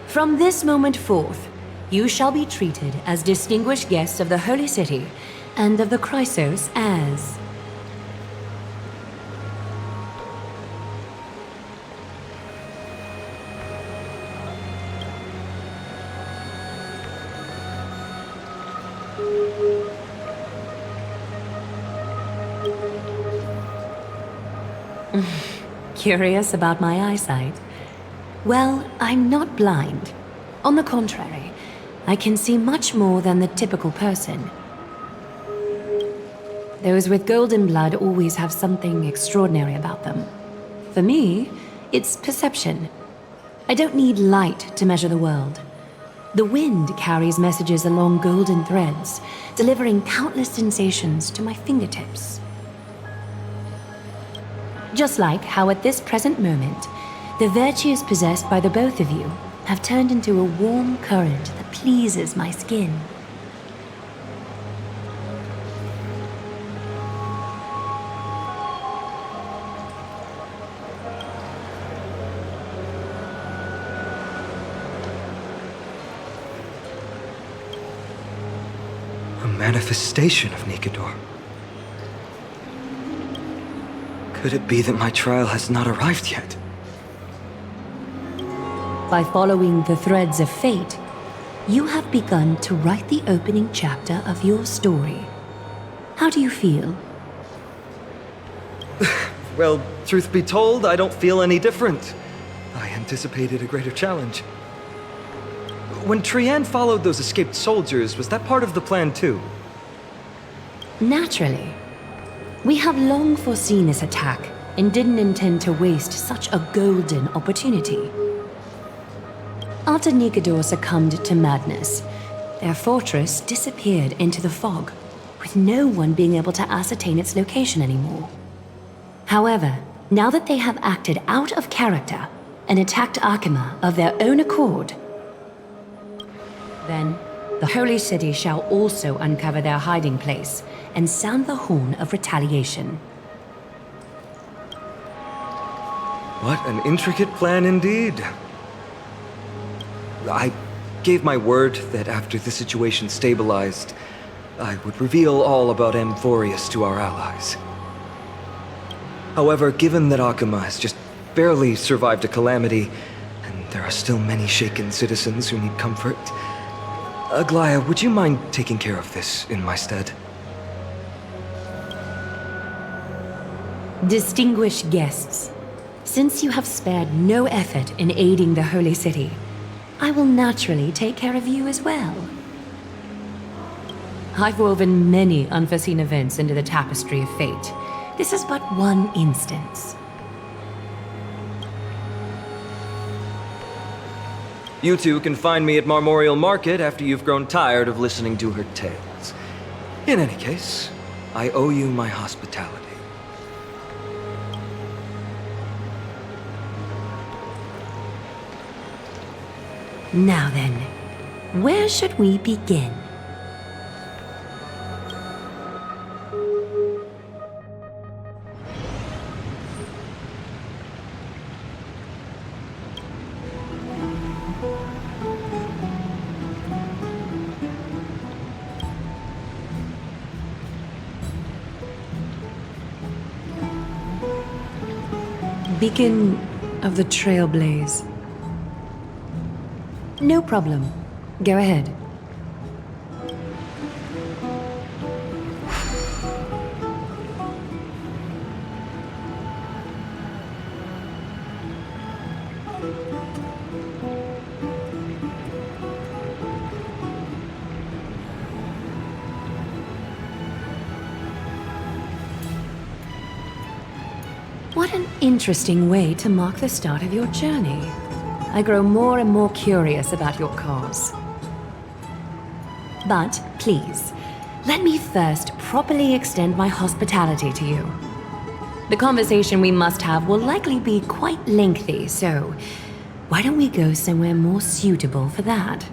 From this moment forth, you shall be treated as distinguished guests of the Holy City and of the Chrysos as... Curious about my eyesight? Well, I'm not blind. On the contrary, I can see much more than the typical person. Those with golden blood always have something extraordinary about them. For me, it's perception. I don't need light to measure the world. The wind carries messages along golden threads, delivering countless sensations to my fingertips. Just like how at this present moment, the virtues possessed by the both of you have turned into a warm current that pleases my skin. A manifestation of Nikador. Could it be that my trial has not arrived yet? By following the threads of fate, you have begun to write the opening chapter of your story. How do you feel? Well, truth be told, I don't feel any different. I anticipated a greater challenge. When Trianne followed those escaped soldiers, was that part of the plan too? Naturally. We have long foreseen this attack and didn't intend to waste such a golden opportunity. After Nikador succumbed to madness, their fortress disappeared into the fog, with no one being able to ascertain its location anymore. However, now that they have acted out of character and attacked Akima of their own accord, then the Holy City shall also uncover their hiding place and sound the horn of retaliation. What an intricate plan indeed. I gave my word that after the situation stabilized, I would reveal all about Amphorius to our allies. However, given that Akuma has just barely survived a calamity, and there are still many shaken citizens who need comfort, Aglaya, would you mind taking care of this in my stead? Distinguished guests, since you have spared no effort in aiding the Holy City, I will naturally take care of you as well. I've woven many unforeseen events into the tapestry of fate. This is but one instance. You two can find me at Marmorial Market after you've grown tired of listening to her tales. In any case, I owe you my hospitality. Now then, where should we begin? Beacon of the Trailblaze. No problem. Go ahead. What an interesting way to mark the start of your journey. I grow more and more curious about your cause. But please, let me first properly extend my hospitality to you. The conversation we must have will likely be quite lengthy, so why don't we go somewhere more suitable for that?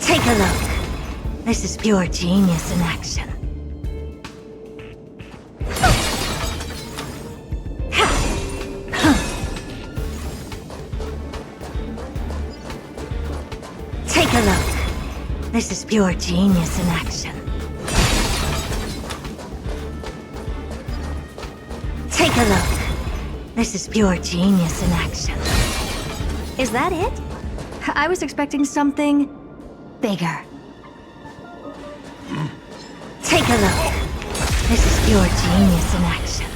Take a look. This is pure genius in action. Take a look. This is pure genius in action. Take a look. This is pure genius in action. Is that it? I was expecting something bigger. Take a look. This is pure genius in action.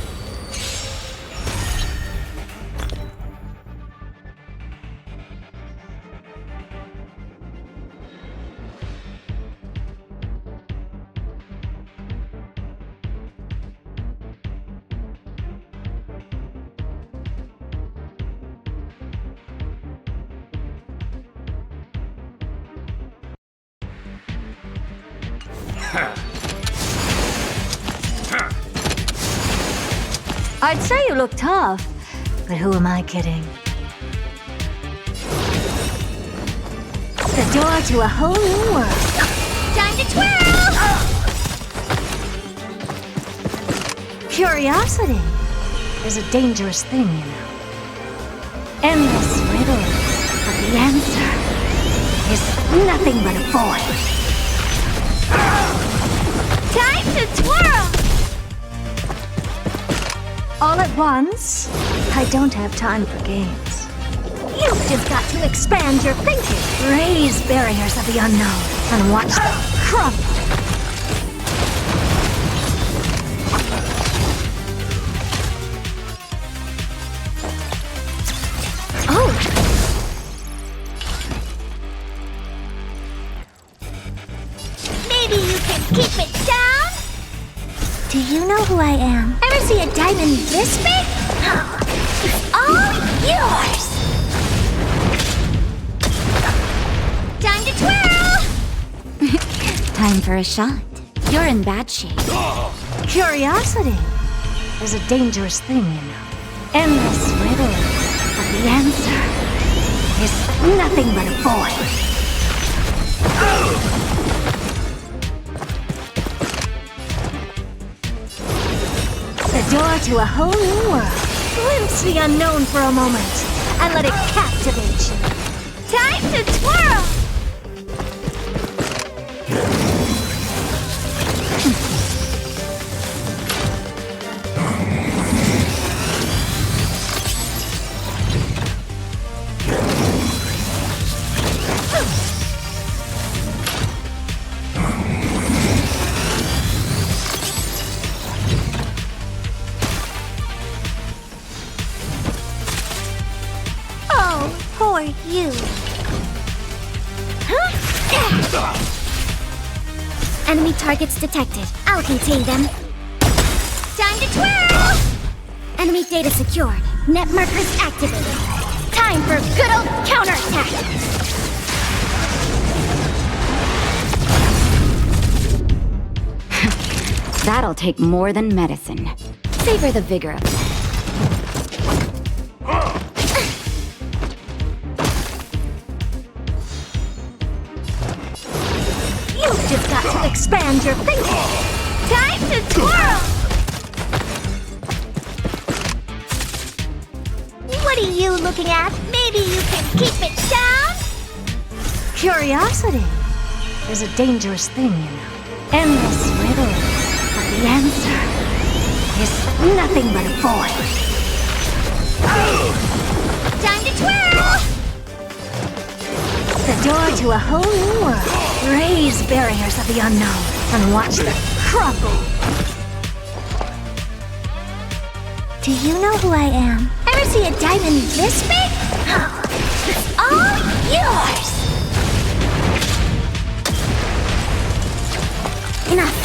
I'd say you look tough, but who am I kidding? The door to a whole new world. Time to twirl! Curiosity is a dangerous thing, you know. Endless riddles, but the answer is nothing but a void. Time to twirl! All at once? I don't have time for games. You've just got to expand your thinking. Raise barriers of the unknown and watch them crumble. Oh! Maybe you can keep it down? Do you know who I am? Ever see a diamond this big? It's all yours! Time to twirl! Time for a shot. You're in bad shape. Curiosity is a dangerous thing, you know. Endless riddles, but the answer is nothing but a void. The door to a whole new world. Glimpse the unknown for a moment and let it captivate you. Time to twirl! Poor you. Enemy targets detected. I'll contain them. Time to twirl! Enemy data secured. Net markers activated. Time for good old counterattack! That'll take more than medicine. Savor the vigor of it. You've just got to expand your thinking. Time to twirl! What are you looking at? Maybe you can keep it down? Curiosity is a dangerous thing, you know. Endless riddles, but the answer is nothing but a void. Time to twirl! The door to a whole new world. Raise barriers of the unknown and watch them crumble. Do you know who I am? Ever see a diamond this big? It's all yours! Enough.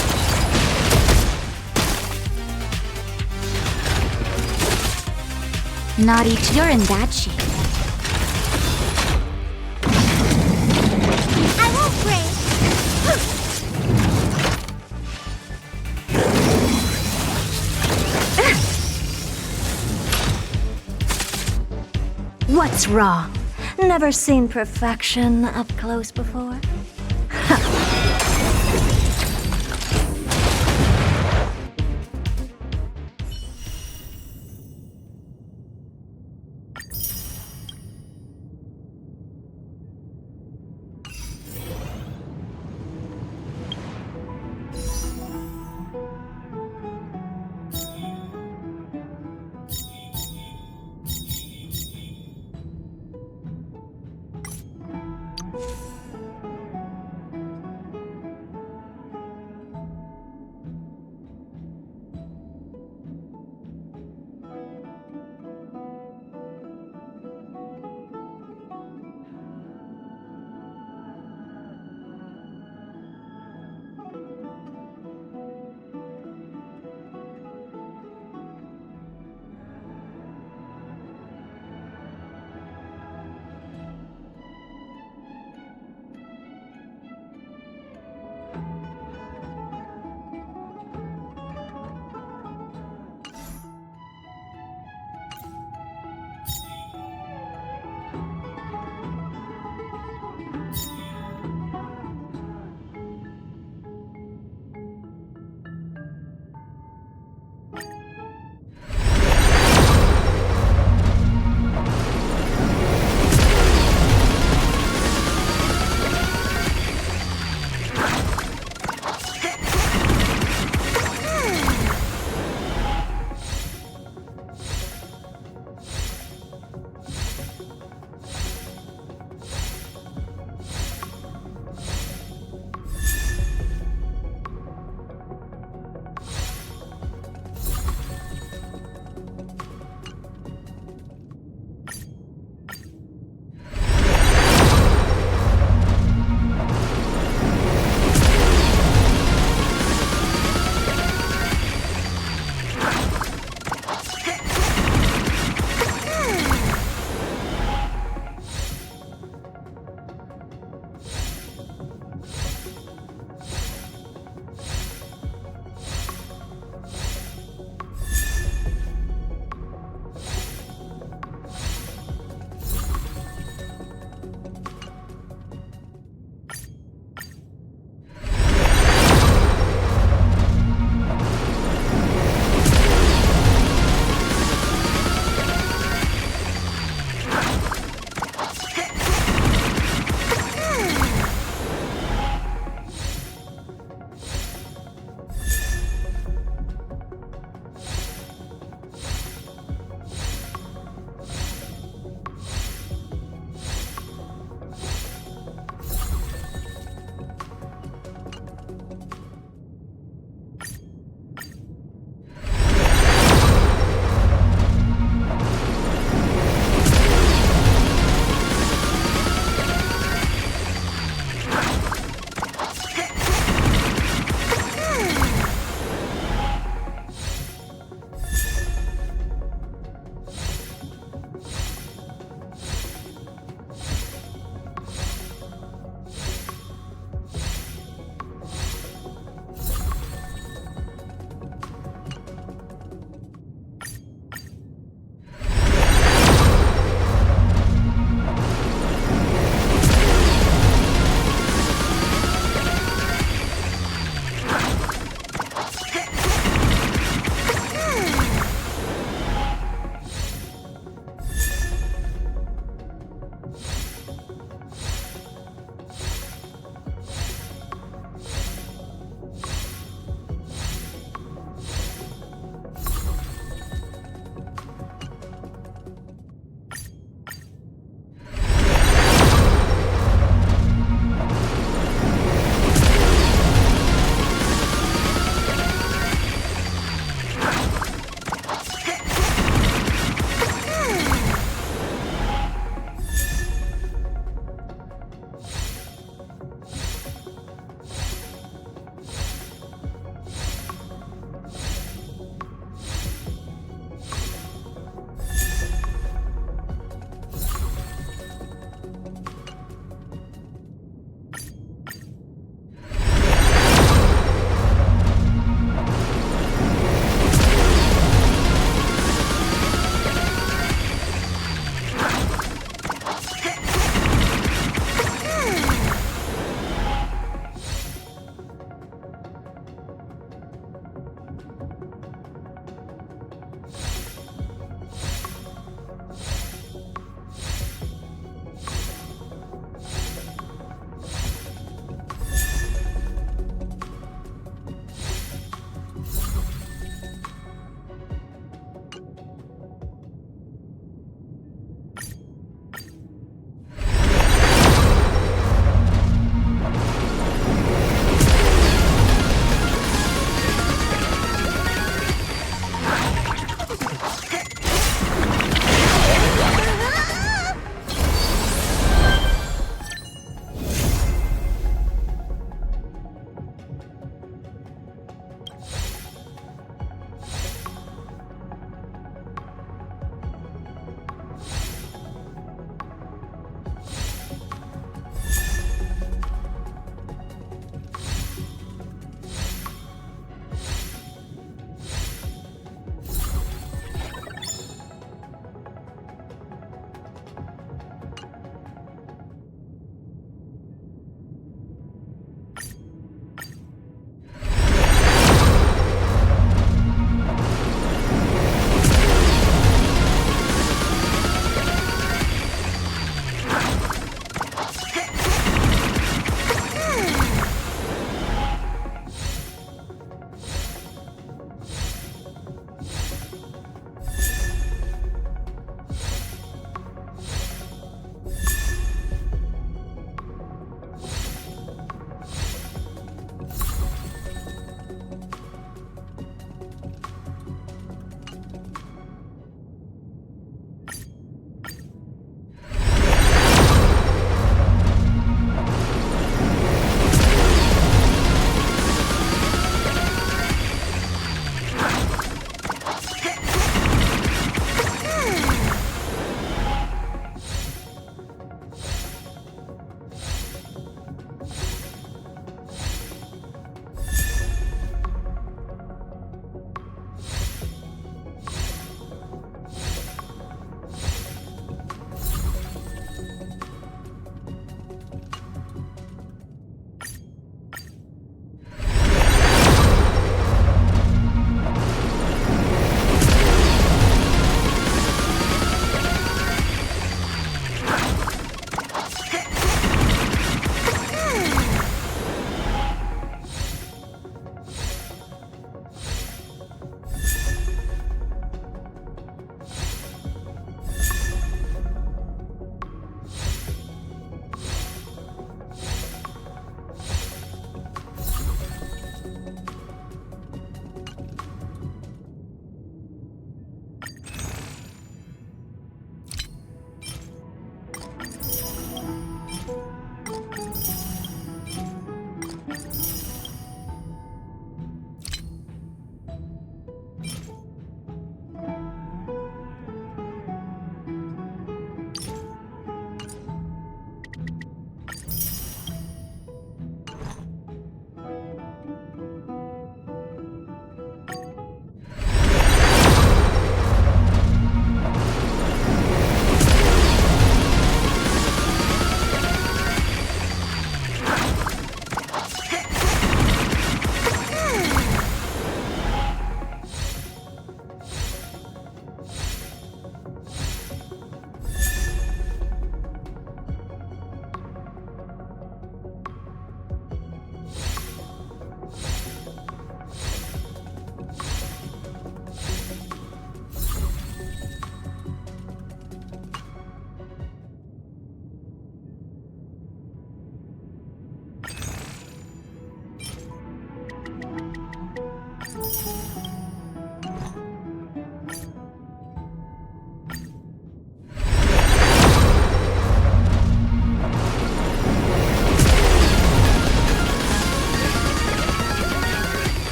Not each. You're in bad shape. I won't break. What's wrong? Never seen perfection up close before?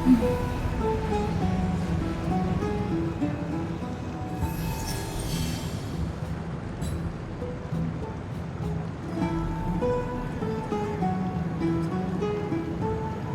Hmm.